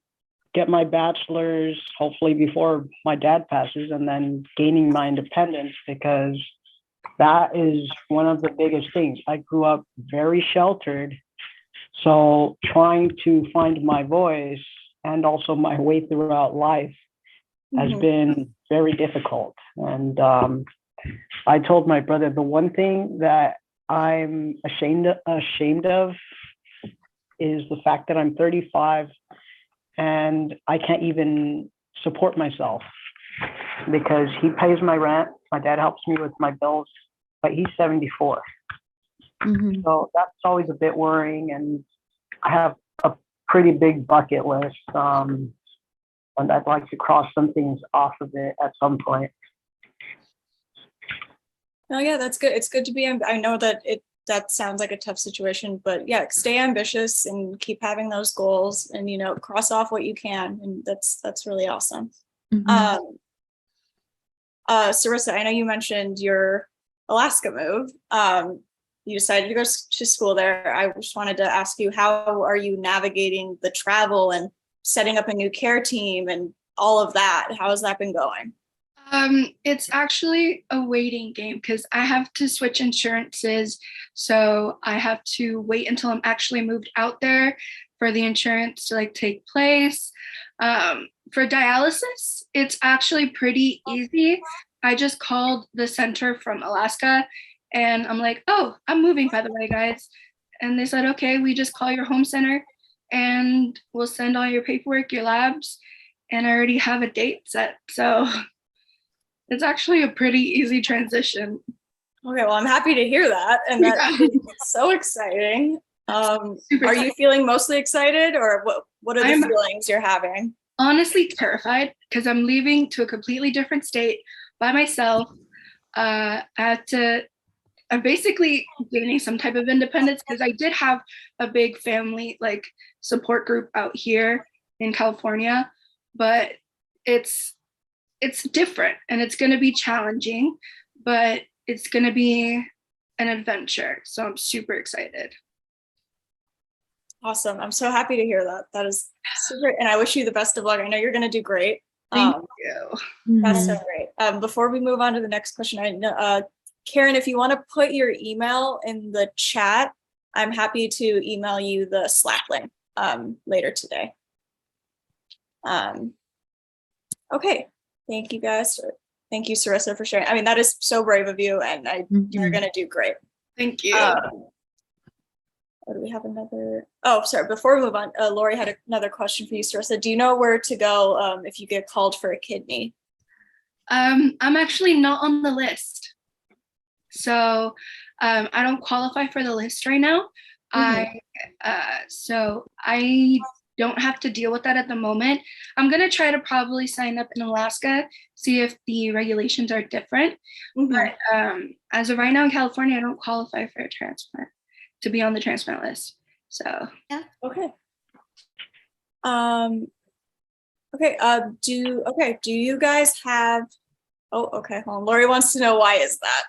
[SPEAKER 4] get my bachelor's hopefully before my dad passes, and then gaining my independence, because that is one of the biggest things. I grew up very sheltered. So trying to find my voice and also my way throughout life has been very difficult. And I told my brother, the one thing that I'm ashamed of is the fact that I'm 35 and I can't even support myself, because he pays my rent. My dad helps me with my bills, but he's 74. So that's always a bit worrying. And I have a pretty big bucket list. And I'd like to cross some things off of it at some point.
[SPEAKER 1] Oh yeah, that's good. It's good to be. I know that sounds like a tough situation, but yeah, stay ambitious and keep having those goals, and cross off what you can, and that's really awesome. Sarissa, I know you mentioned your Alaska move. You decided to go to school there. I just wanted to ask you, how are you navigating the travel and setting up a new care team and all of that? How has that been going?
[SPEAKER 3] It's actually a waiting game because I have to switch insurances. So I have to wait until I'm actually moved out there for the insurance to like take place. For dialysis, it's actually pretty easy. I just called the center from Alaska and I'm like, oh, I'm moving, by the way, guys. And they said, okay, we just call your home center and we'll send all your paperwork, your labs. And I already have a date set. So it's actually a pretty easy transition.
[SPEAKER 1] Okay, well, I'm happy to hear that. And that
[SPEAKER 3] Yeah.
[SPEAKER 1] is so exciting.
[SPEAKER 3] Super
[SPEAKER 1] Are you
[SPEAKER 3] excited.
[SPEAKER 1] feeling mostly excited, or what are the
[SPEAKER 3] I'm-
[SPEAKER 1] feelings you're having?
[SPEAKER 3] Honestly terrified because I'm leaving to a completely different state by myself. I'm basically gaining some type of independence because I did have a big family like support group out here in California, but it's different and it's going to be challenging, but it's going to be an adventure. So I'm super excited.
[SPEAKER 1] Awesome. I'm so happy to hear that. That is super, and I wish you the best of luck. I know you're going to do great.
[SPEAKER 3] Thank you.
[SPEAKER 1] That's so great. Before we move on to the next question, I know, Karen, if you want to put your email in the chat, I'm happy to email you the Slack link later today. Okay. Thank you guys. Thank you, Sarissa, for sharing. I mean, that is so brave of you, and you're going to do great.
[SPEAKER 3] Thank you.
[SPEAKER 1] Do we have another? Oh, sorry. Before we move on, Lori had another question for you, Sarissa. Do you know where to go if you get called for a kidney?
[SPEAKER 3] I'm actually not on the list. So I don't qualify for the list right now. So I don't have to deal with that at the moment. I'm gonna try to probably sign up in Alaska, see if the regulations are different. But as of right now in California, I don't qualify for a transplant to be on the transplant list. So
[SPEAKER 1] Okay. Okay. Do you guys have? Oh, okay. Hold on. Lori wants to know, why is that?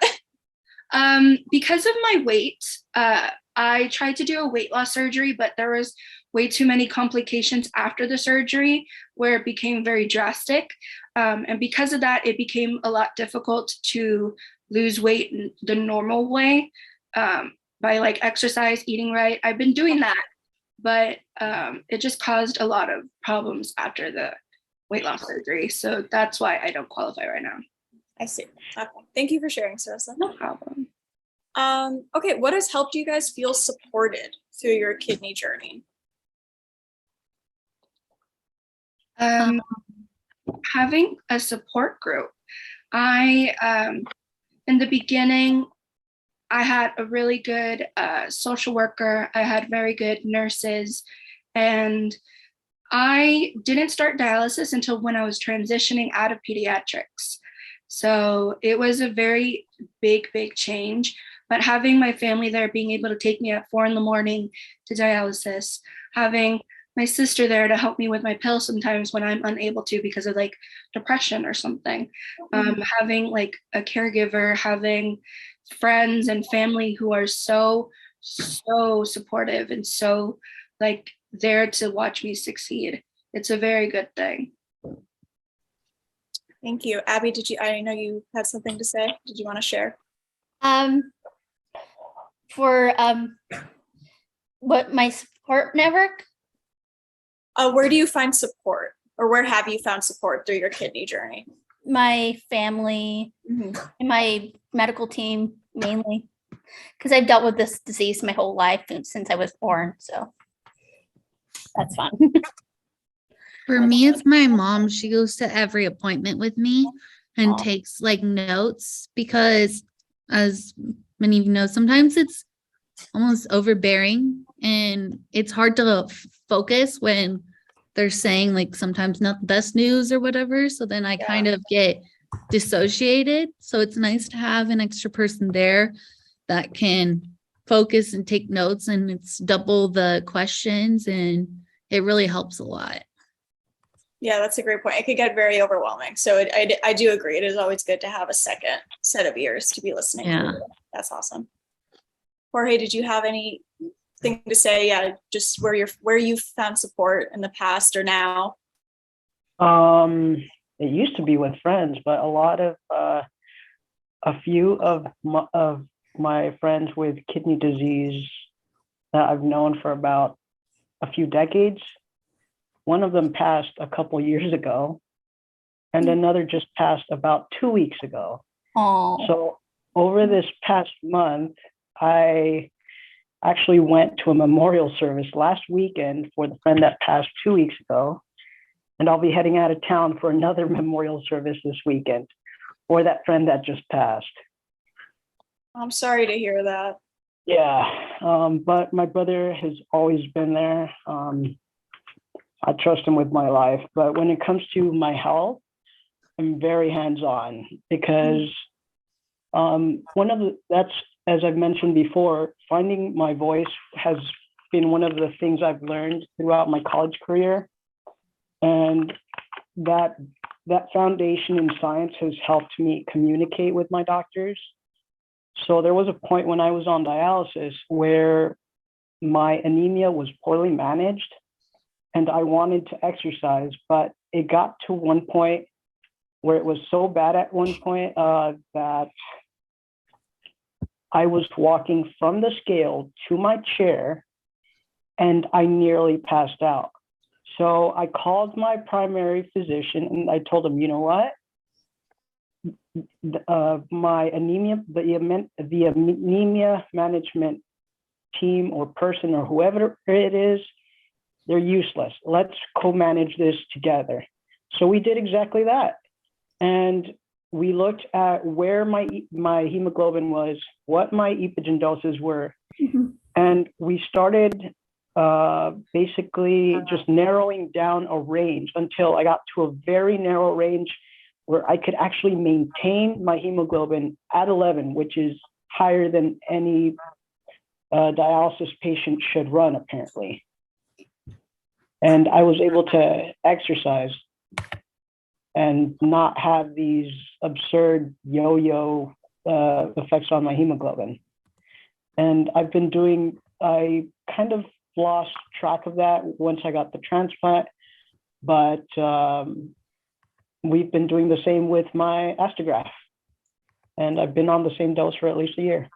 [SPEAKER 3] because of my weight, I tried to do a weight loss surgery, but there was way too many complications after the surgery where it became very drastic. And because of that, it became a lot difficult to lose weight in the normal way by like exercise, eating right. I've been doing that, but it just caused a lot of problems after the weight loss surgery. So that's why I don't qualify right now.
[SPEAKER 1] I see. Okay. Thank you for sharing, Sarissa.
[SPEAKER 3] No problem.
[SPEAKER 1] Okay. What has helped you guys feel supported through your kidney journey?
[SPEAKER 3] Having a support group. In the beginning, I had a really good social worker. I had very good nurses, and I didn't start dialysis until when I was transitioning out of pediatrics. So it was a very big change. But having my family there, being able to take me at 4 a.m. to dialysis, having my sister there to help me with my pills sometimes when I'm unable to because of like depression or something, having like a caregiver, having friends and family who are so supportive and so like there to watch me succeed. It's a very good thing.
[SPEAKER 1] Thank you. Abby, I know you had something to say. Did you want to share?
[SPEAKER 2] For what my support network?
[SPEAKER 1] Where do you find support, or where have you found support through your kidney journey?
[SPEAKER 2] My family and my medical team mainly, because I've dealt with this disease my whole life since I was born. So that's fun.
[SPEAKER 5] For me, it's my mom. She goes to every appointment with me and takes like notes because, as many of you know, sometimes it's almost overbearing and it's hard to focus when they're saying like sometimes not the best news or whatever. So then I kind of get dissociated. So it's nice to have an extra person there that can focus and take notes, and it's double the questions, and it really helps a lot.
[SPEAKER 1] Yeah, that's a great point. It could get very overwhelming. So I do agree. It is always good to have a second set of ears to be listening
[SPEAKER 5] Yeah.
[SPEAKER 1] to. That's awesome. Jorge, did you have anything to say? Yeah, just where you've found support in the past or now?
[SPEAKER 4] It used to be with friends, but a few of my friends with kidney disease that I've known for about a few decades. One of them passed a couple years ago, and another just passed about 2 weeks ago.
[SPEAKER 2] Oh,
[SPEAKER 4] So over this past month, I actually went to a memorial service last weekend for the friend that passed 2 weeks ago. And I'll be heading out of town for another memorial service this weekend for that friend that just passed.
[SPEAKER 1] I'm sorry to hear that.
[SPEAKER 4] Yeah, but my brother has always been there. I trust him with my life, but when it comes to my health, I'm very hands-on because that's, as I've mentioned before, finding my voice has been one of the things I've learned throughout my college career. And that foundation in science has helped me communicate with my doctors. So there was a point when I was on dialysis where my anemia was poorly managed and I wanted to exercise, but it got to one point where it was so bad at one point that I was walking from the scale to my chair and I nearly passed out. So I called my primary physician and I told him, you know what? My anemia, the anemia management team or person or whoever it is, they're useless. Let's co-manage this together. So we did exactly that. And we looked at where my hemoglobin was, what my epigen doses were, and we started basically just narrowing down a range until I got to a very narrow range where I could actually maintain my hemoglobin at 11, which is higher than any dialysis patient should run, apparently. And I was able to exercise and not have these absurd yo-yo effects on my hemoglobin. And I kind of lost track of that once I got the transplant, but we've been doing the same with my Astigraph. And I've been on the same dose for at least a year.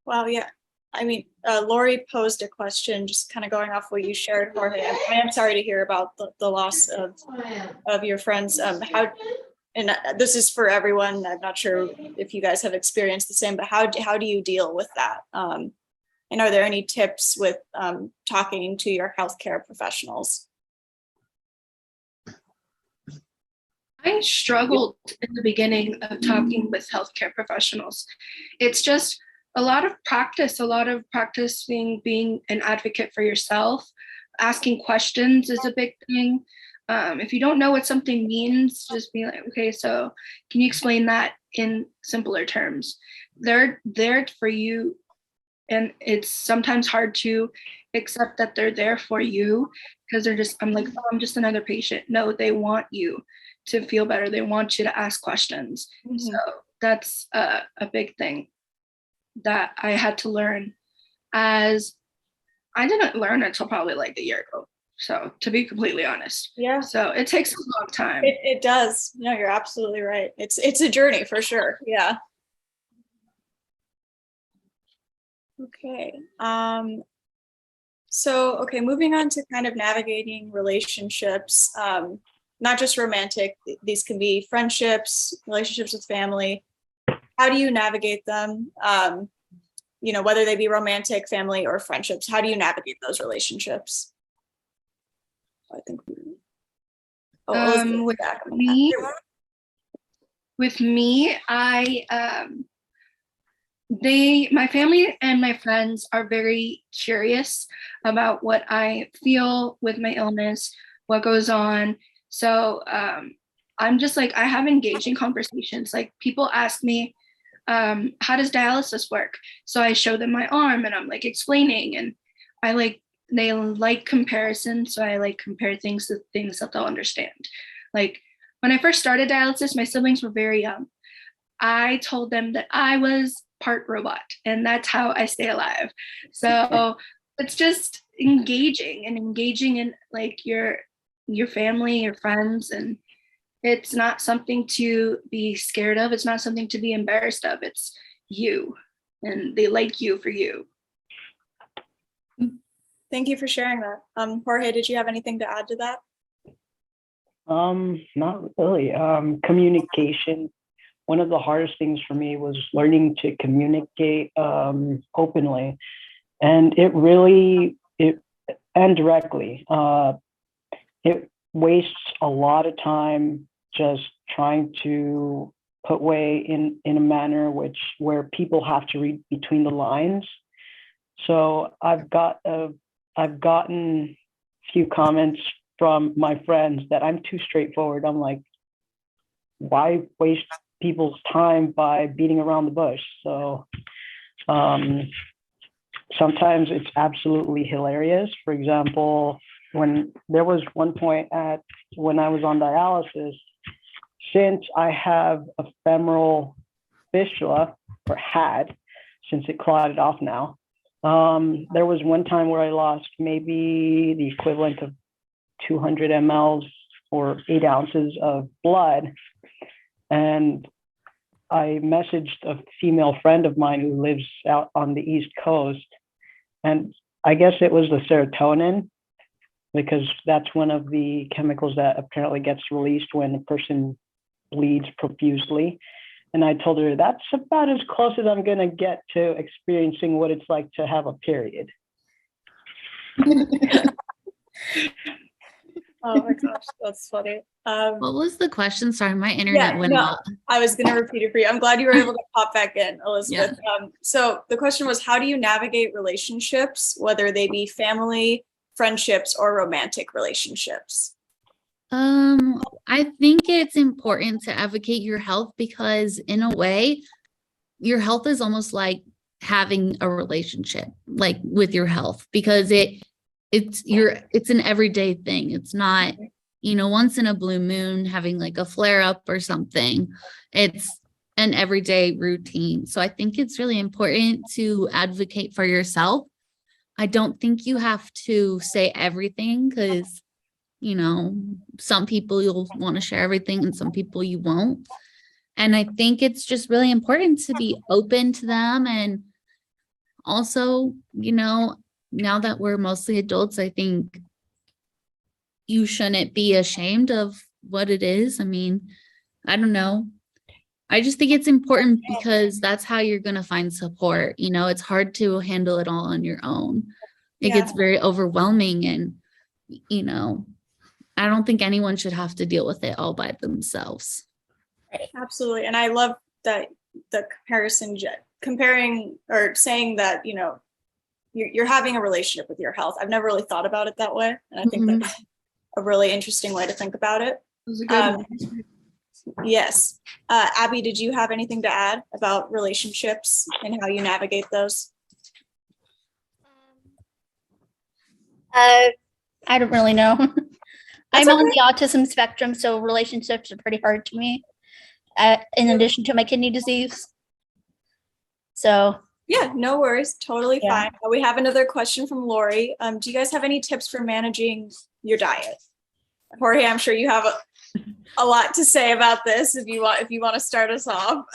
[SPEAKER 1] Wow, yeah. I mean, Lori posed a question, just kind of going off what you shared, Jorge. I am sorry to hear about the loss of your friends. This is for everyone. I'm not sure if you guys have experienced the same, but how do you deal with that? And are there any tips with talking to your healthcare professionals?
[SPEAKER 3] I struggled in the beginning of talking with healthcare professionals. It's just a lot of practicing being an advocate for yourself. Asking questions is a big thing. If you don't know what something means, just be like, okay, so can you explain that in simpler terms? They're there for you. And it's sometimes hard to accept that they're there for you because I'm like, oh, I'm just another patient. No, they want you to feel better. They want you to ask questions. Mm-hmm. So that's a big thing that I had to learn, as I didn't learn until probably like a year ago. So to be completely honest.
[SPEAKER 1] Yeah.
[SPEAKER 3] So it takes a long time.
[SPEAKER 1] It does. No, you're absolutely right. It's a journey for sure. Yeah. Okay. So, moving on to kind of navigating relationships, not just romantic, these can be friendships, relationships with family. How do you navigate them? Whether they be romantic, family, or friendships, how do you navigate those relationships? I think
[SPEAKER 3] with me, my family and my friends are very curious about what I feel with my illness, what goes on. So I'm just like, I have engaging conversations. Like people ask me, how does dialysis work? So I show them my arm and I'm like explaining, and I like they like comparison, so I like compare things to things that they'll understand. Like when I first started dialysis, my siblings were very young. I told them that I was part robot, and that's how I stay alive. So it's just engaging in like your family, your friends, and it's not something to be scared of. It's not something to be embarrassed of. It's you, and they like you for you.
[SPEAKER 1] Thank you for sharing that. Jorge, did you have anything to add to that?
[SPEAKER 4] Not really. Communication. One of the hardest things for me was learning to communicate openly, and and directly. It wastes a lot of time just trying to put way in a manner where people have to read between the lines. So I've gotten a few comments from my friends that I'm too straightforward. I'm like, why waste people's time by beating around the bush? So sometimes it's absolutely hilarious. For example, when there was one point when I was on dialysis, since I have a femoral fistula, or had, since it clotted off now, there was one time where I lost maybe the equivalent of 200 mLs or 8 ounces of blood. And I messaged a female friend of mine who lives out on the East Coast. And I guess it was the serotonin, because that's one of the chemicals that apparently gets released when a person bleeds profusely. And I told her that's about as close as I'm going to get to experiencing what it's like to have a period.
[SPEAKER 1] Oh my gosh, that's funny.
[SPEAKER 5] What was the question? Sorry, my internet went
[SPEAKER 1] no,
[SPEAKER 5] out.
[SPEAKER 1] I was going to repeat it for you. I'm glad you were able to pop back in, Elizabeth. So the question was, how do you navigate relationships, whether they be family, friendships, or romantic relationships?
[SPEAKER 5] I think it's important to advocate your health, because in a way, your health is almost like having a relationship, like with your health, because it's an everyday thing. It's not, once in a blue moon having like a flare up or something. It's an everyday routine. So I think it's really important to advocate for yourself. I don't think you have to say everything, because some people you'll want to share everything and some people you won't. And I think it's just really important to be open to them. And also, now that we're mostly adults, I think you shouldn't be ashamed of what it is. I mean, I don't know. I just think it's important, because that's how you're going to find support. It's hard to handle it all on your own. It gets very overwhelming, and, I don't think anyone should have to deal with it all by themselves.
[SPEAKER 1] Absolutely. And I love that the comparing or saying that, you're having a relationship with your health. I've never really thought about it that way. And I think that's a really interesting way to think about it.
[SPEAKER 3] It was a good one.
[SPEAKER 1] Yes. Abby, did you have anything to add about relationships and how you navigate those?
[SPEAKER 2] I don't really know.
[SPEAKER 1] That's
[SPEAKER 2] I'm on
[SPEAKER 1] okay.
[SPEAKER 2] the autism spectrum, so relationships are pretty hard to me, in addition to my kidney disease. So
[SPEAKER 1] Yeah, no worries. Totally
[SPEAKER 2] Yeah.
[SPEAKER 1] fine. We have another question from Lori. Do you guys have any tips for managing your diet? Jorge, I'm sure you have a lot to say about this if you want to start us off.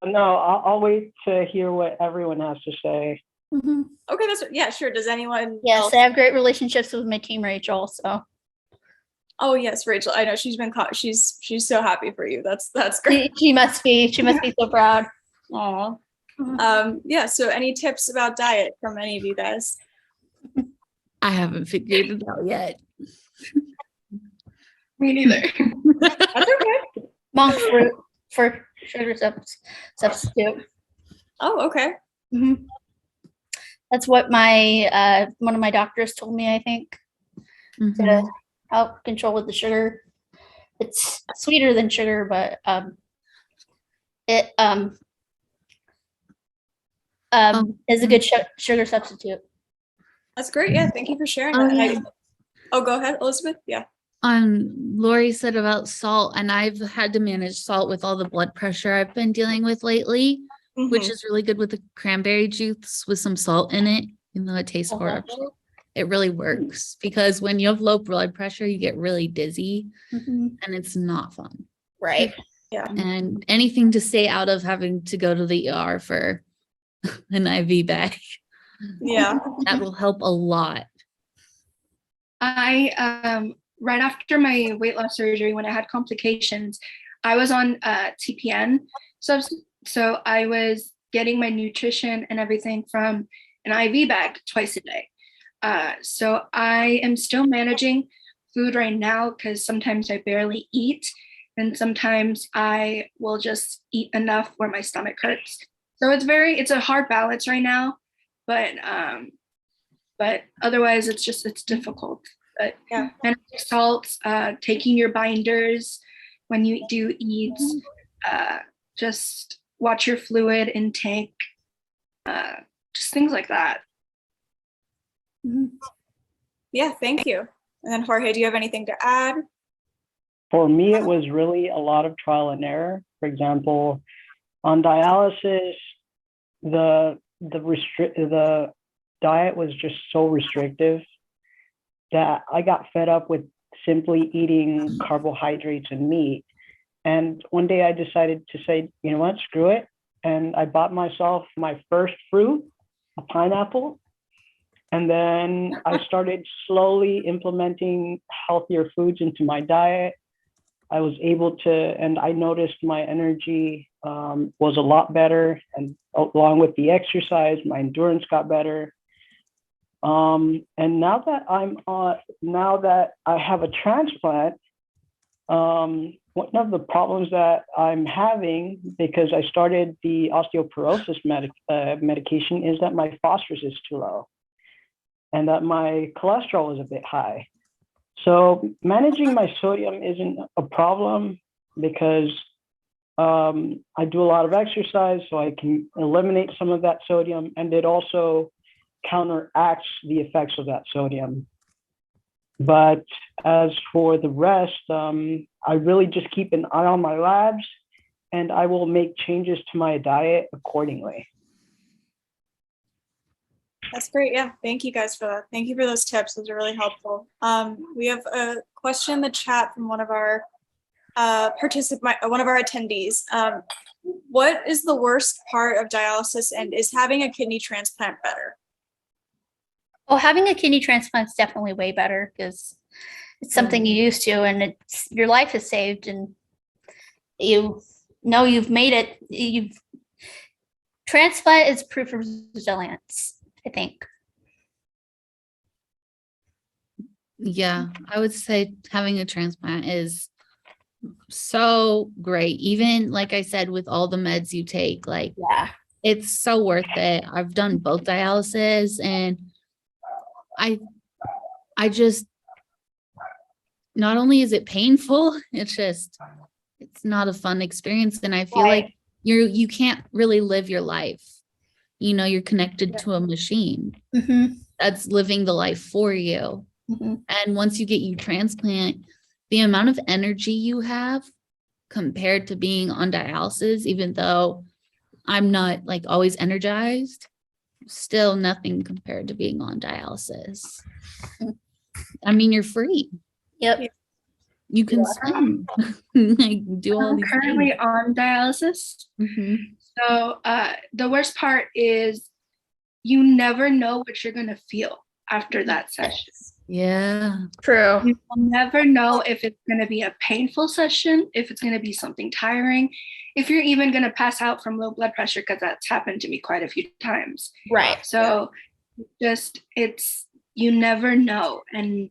[SPEAKER 4] No, I'll wait to hear what everyone has to say.
[SPEAKER 1] Okay, sure. Does anyone
[SPEAKER 2] yes,
[SPEAKER 1] else?
[SPEAKER 2] I have great relationships with my team, Rachel. So
[SPEAKER 1] Oh yes, Rachel. I know she's been she's so happy for you. That's great.
[SPEAKER 2] she must be so proud.
[SPEAKER 1] Aw. Yeah, so any tips about diet from any of you guys?
[SPEAKER 5] I haven't figured it out yet.
[SPEAKER 3] Me neither.
[SPEAKER 1] That's okay.
[SPEAKER 2] Monk fruit for sugar substitute.
[SPEAKER 1] Oh, okay.
[SPEAKER 2] Mhm. That's what my one of my doctors told me, I think, to help control with the sugar. It's sweeter than sugar, but it is a good sugar substitute.
[SPEAKER 1] That's great. Yeah, thank you for sharing
[SPEAKER 5] Oh,
[SPEAKER 1] that. And
[SPEAKER 5] yeah.
[SPEAKER 1] oh, go ahead, Elizabeth. Yeah.
[SPEAKER 5] Lori said about salt, and I've had to manage salt with all the blood pressure I've been dealing with lately, which
[SPEAKER 1] Mhm.
[SPEAKER 5] is really good with the cranberry juice with some salt in it, even though it tastes
[SPEAKER 2] Uh-huh.
[SPEAKER 5] horrible. It really works because when you have low blood pressure, you get really dizzy
[SPEAKER 2] Mhm.
[SPEAKER 5] and it's not fun.
[SPEAKER 2] Right.
[SPEAKER 1] Yeah.
[SPEAKER 5] And anything to stay out of having to go to the ER for an IV bag,
[SPEAKER 1] Yeah.
[SPEAKER 5] that will help a lot.
[SPEAKER 3] I right after my weight loss surgery, when I had complications, I was on TPN. So I was getting my nutrition and everything from an IV bag twice a day. So I am still managing food right now because sometimes I barely eat, and sometimes I will just eat enough where my stomach hurts. So it's a hard balance right now, but otherwise it's difficult. But
[SPEAKER 1] Yeah.
[SPEAKER 3] managing salts, taking your binders when you do eat, just watch your fluid intake, just things like that.
[SPEAKER 1] Yeah. Thank you. And then Jorge, do you have anything to add?
[SPEAKER 4] For me, it was really a lot of trial and error. For example, on dialysis, the diet was just so restrictive that I got fed up with simply eating carbohydrates and meat. And one day I decided to say, you know what, screw it. And I bought myself my first fruit, a pineapple. And then I started slowly implementing healthier foods into my diet. I was able to, and I noticed my energy was a lot better. And along with the exercise, my endurance got better. And now that I have a transplant, one of the problems that I'm having, because I started the osteoporosis medication, is that my phosphorus is too low and that my cholesterol is a bit high. So managing my sodium isn't a problem because I do a lot of exercise, so I can eliminate some of that sodium, and it also counteracts the effects of that sodium. But as for the rest, I really just keep an eye on my labs, and I will make changes to my diet accordingly.
[SPEAKER 1] That's great. Yeah. Thank you guys for that. Thank you for those tips. Those are really helpful. We have a question in the chat from one of our one of our attendees. What is the worst part of dialysis, and is having a kidney transplant better?
[SPEAKER 2] Well, having a kidney transplant is definitely way better because it's something you used to, and your life is saved, and you know you've made it. Transplant is proof of resilience, I think.
[SPEAKER 5] Yeah, I would say having a transplant is so great. Even like I said, with all the meds you take, like
[SPEAKER 2] Yeah.
[SPEAKER 5] it's so worth it. I've done both dialysis, and I just, not only is it painful, it's not a fun experience. And I feel like you can't really live your life. You know, you're connected to a machine that's living the life for you. And once you get your transplant, the amount of energy you have compared to being on dialysis, even though I'm not like always energized, still nothing compared to being on dialysis. I mean, you're free.
[SPEAKER 2] Yep.
[SPEAKER 5] You can swim, like do all
[SPEAKER 3] I'm
[SPEAKER 5] these
[SPEAKER 3] currently
[SPEAKER 5] things.
[SPEAKER 3] on dialysis.
[SPEAKER 5] Mhm.
[SPEAKER 3] So the worst part is you never know what you're gonna feel after that session.
[SPEAKER 5] Yeah.
[SPEAKER 2] True.
[SPEAKER 3] You will never know if it's gonna be a painful session, if it's gonna be something tiring, if you're even gonna pass out from low blood pressure, because that's happened to me quite a few times.
[SPEAKER 2] Right.
[SPEAKER 3] So you never know. And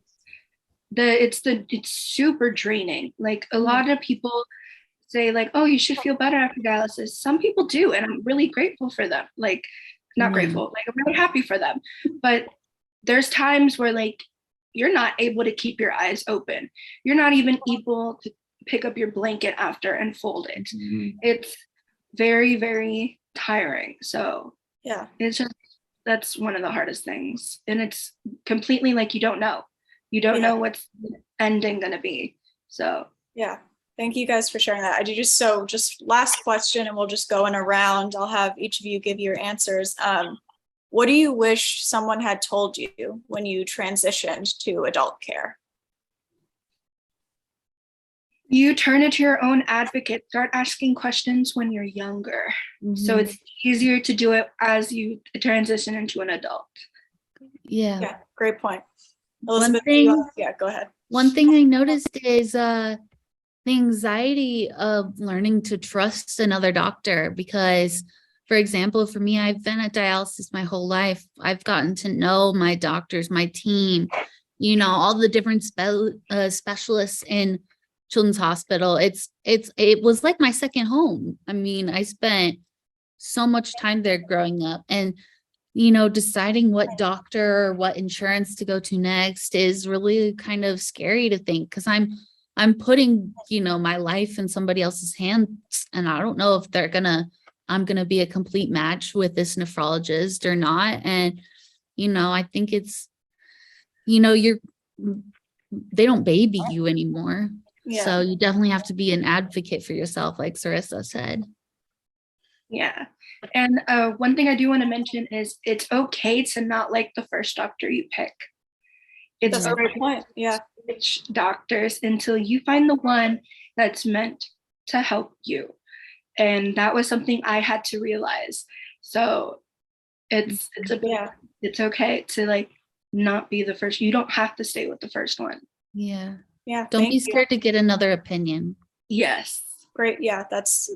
[SPEAKER 3] it's super draining. Like a lot of people say like, oh, you should feel better after dialysis. Some people do, and I'm really grateful for them. Like, not grateful, like I'm really happy for them. But there's times where like you're not able to keep your eyes open. You're not even able to pick up your blanket after and fold it. It's very, very tiring. So
[SPEAKER 1] Yeah.
[SPEAKER 3] it's just that's one of the hardest things. And it's completely like you don't know. You don't know what's the ending gonna be. So
[SPEAKER 1] Yeah. Thank you guys for sharing that. I do just last question, and we'll just go in a round. I'll have each of you give your answers. What do you wish someone had told you when you transitioned to adult care?
[SPEAKER 3] you turn into your own advocate, start asking questions when you're younger. So
[SPEAKER 5] Mhm.
[SPEAKER 3] it's easier to do it as you transition into an adult.
[SPEAKER 5] Yeah.
[SPEAKER 1] Yeah, great point.
[SPEAKER 5] One
[SPEAKER 1] Elizabeth,
[SPEAKER 5] thing,
[SPEAKER 1] yeah, go ahead.
[SPEAKER 5] one thing I noticed is the anxiety of learning to trust another doctor because, for example, for me, I've been at dialysis my whole life. I've gotten to know my doctors, my team, all the different specialists in Children's Hospital. It was like my second home. I mean, I spent so much time there growing up, and deciding what doctor or what insurance to go to next is really kind of scary to think because I'm putting, my life in somebody else's hands, and I don't know if I'm gonna be a complete match with this nephrologist or not. And, I think it's, they don't baby you anymore.
[SPEAKER 1] Yeah.
[SPEAKER 5] So you definitely have to be an advocate for yourself, like Sarissa said.
[SPEAKER 3] Yeah. And one thing I do want to mention is it's okay to not like the first doctor you pick. It's
[SPEAKER 1] That's a great point. Yeah.
[SPEAKER 3] switch doctors until you find the one that's meant to help you. And that was something I had to realize. So it's
[SPEAKER 1] Yeah.
[SPEAKER 3] it's okay to like not be the first. You don't have to stay with the first one.
[SPEAKER 5] Yeah.
[SPEAKER 1] Yeah.
[SPEAKER 5] Don't
[SPEAKER 1] thank
[SPEAKER 5] be
[SPEAKER 1] you.
[SPEAKER 5] scared to get another opinion.
[SPEAKER 3] Yes.
[SPEAKER 1] Great. Yeah, that's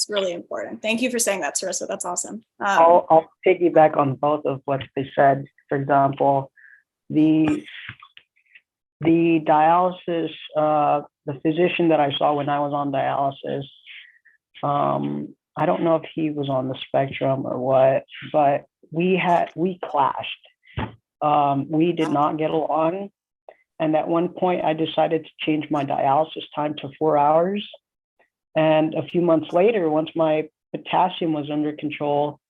[SPEAKER 1] really important. Thank you for saying that, Sarissa. That's awesome.
[SPEAKER 4] I'll piggyback on both of what they said. For example, the dialysis, the physician that I saw when I was on dialysis, I don't know if he was on the spectrum or what, but we clashed. We did not get along. And at one point I decided to change my dialysis time to 4 hours. And a few months later, once my potassium was under control,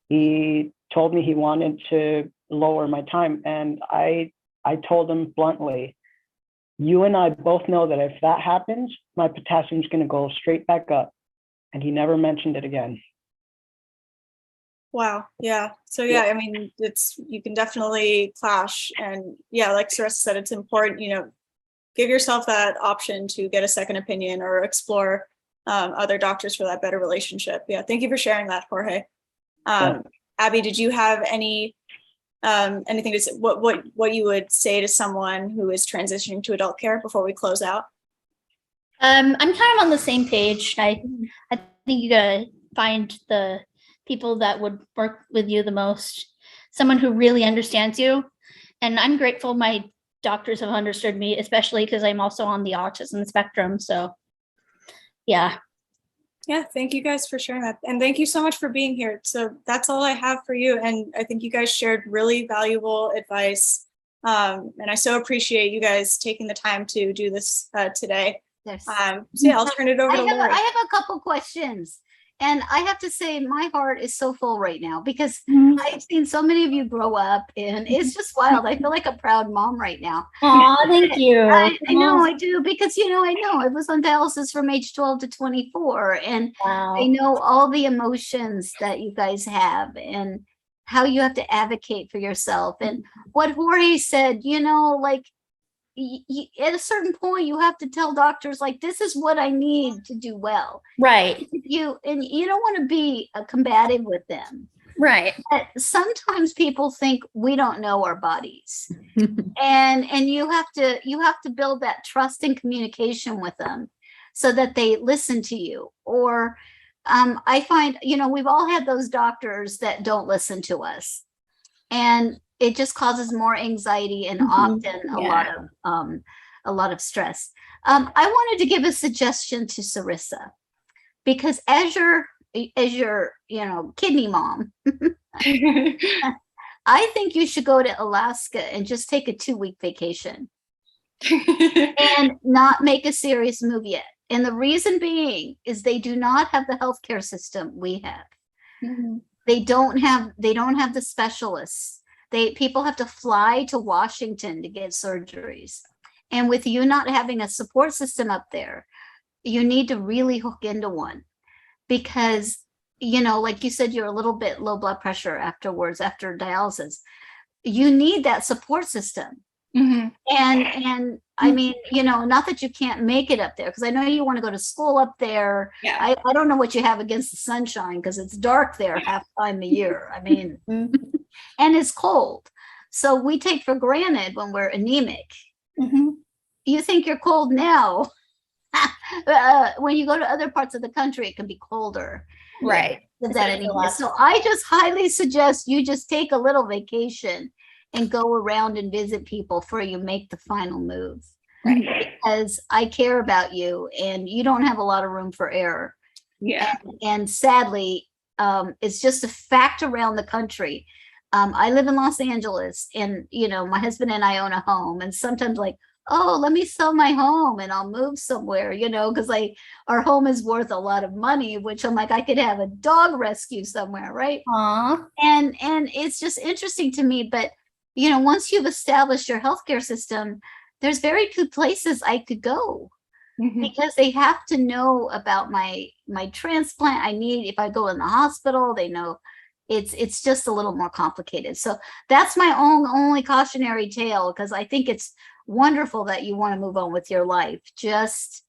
[SPEAKER 4] he told me he wanted to lower my time. And I told him bluntly, you and I both know that if that happens, my potassium is going to go straight back up. And he never mentioned it again.
[SPEAKER 1] Wow. Yeah. So yeah, I mean, you can definitely clash, and yeah, like Sarissa said, it's important, give yourself that option to get a second opinion or explore other doctors for that better relationship. Yeah. Thank you for sharing that, Jorge. Abby, did you have anything to say, what you would say to someone who is transitioning to adult care before we close out?
[SPEAKER 2] I'm kind of on the same page. I think you gotta find the people that would work with you the most, someone who really understands you. And I'm grateful my doctors have understood me, especially because I'm also on the autism spectrum. So yeah.
[SPEAKER 1] Yeah, thank you guys for sharing that. And thank you so much for being here. So that's all I have for you. And I think you guys shared really valuable advice. And I so appreciate you guys taking the time to do this today.
[SPEAKER 6] Yes.
[SPEAKER 1] So yeah, I'll turn it over to Lori.
[SPEAKER 6] I have a couple questions. And I have to say, my heart is so full right now because I've seen so many of you grow up, and it's just wild. I feel like a proud mom right now.
[SPEAKER 2] Aw, thank you.
[SPEAKER 6] I know I do because, I know I was on dialysis from age 12 to 24. And
[SPEAKER 2] Wow.
[SPEAKER 6] I know all the emotions that you guys have and how you have to advocate for yourself. And what Jorge said, like, at a certain point you have to tell doctors, like, this is what I need to do well.
[SPEAKER 2] Right.
[SPEAKER 6] You don't want to be combative with them.
[SPEAKER 2] Right.
[SPEAKER 6] But sometimes people think we don't know our bodies, and you have to build that trust and communication with them so that they listen to you. Or I find, we've all had those doctors that don't listen to us, and it just causes more anxiety and often a lot of stress. I wanted to give a suggestion to Sarissa, because as your kidney mom, I think you should go to Alaska and just take a 2-week vacation and not make a serious move yet. And the reason being is they do not have the healthcare system we have. They don't have the specialists. People have to fly to Washington to get surgeries. And with you not having a support system up there, you need to really hook into one, because, you know, like you said, you're a little bit low blood pressure afterwards, after dialysis. You need that support system.
[SPEAKER 3] Mhm.
[SPEAKER 6] And I mean, you know, not that you can't make it up there, because I know you want to go to school up there.
[SPEAKER 3] Yeah.
[SPEAKER 6] I don't know what you have against the sunshine, because it's dark there half the time of year. I mean, and it's cold. So we take for granted when we're anemic.
[SPEAKER 2] Mhm.
[SPEAKER 6] You think you're cold now. When you go to other parts of the country, it can be colder.
[SPEAKER 2] Right.
[SPEAKER 6] Than
[SPEAKER 2] It's
[SPEAKER 6] that
[SPEAKER 2] a
[SPEAKER 6] anymore.
[SPEAKER 2] lot.
[SPEAKER 6] So I just highly suggest you just take a little vacation and go around and visit people before you make the final move.
[SPEAKER 2] Right.
[SPEAKER 6] Because I care about you, and you don't have a lot of room for error.
[SPEAKER 3] Yeah.
[SPEAKER 6] And sadly, it's just a fact around the country. I live in Los Angeles, and you know, my husband and I own a home, and sometimes like, oh, let me sell my home and I'll move somewhere, you know, because like our home is worth a lot of money, which I'm like, I could have a dog rescue somewhere, right?
[SPEAKER 2] Aw.
[SPEAKER 6] And it's just interesting to me. But you know, once you've established your healthcare system, there's very few places I could go,
[SPEAKER 3] Mhm.
[SPEAKER 6] because they have to know about my transplant I need. If I go in the hospital, they know it's just a little more complicated. So that's my only cautionary tale, because I think it's wonderful that you want to move on with your life, just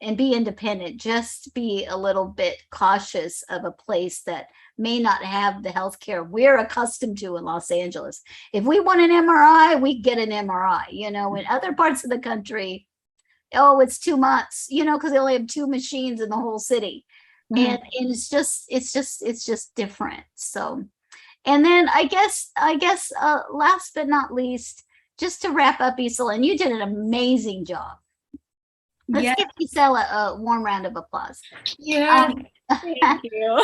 [SPEAKER 6] and be independent. Just be a little bit cautious of a place that may not have the healthcare we're accustomed to in Los Angeles. If we want an MRI, we get an MRI. You know, in other parts of the country, oh, it's 2 months, you know, because they only have 2 machines in the whole city.
[SPEAKER 2] Mhm.
[SPEAKER 6] And it's just different. So, and then I guess last but not least, just to wrap up, Isel, and you did an amazing job. Let's
[SPEAKER 3] Yeah.
[SPEAKER 6] give Isel a warm round of applause.
[SPEAKER 1] Yeah, thank you.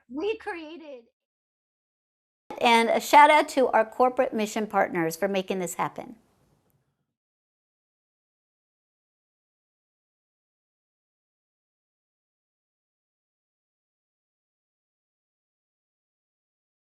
[SPEAKER 6] We created, and a shout out to our corporate mission partners for making this happen.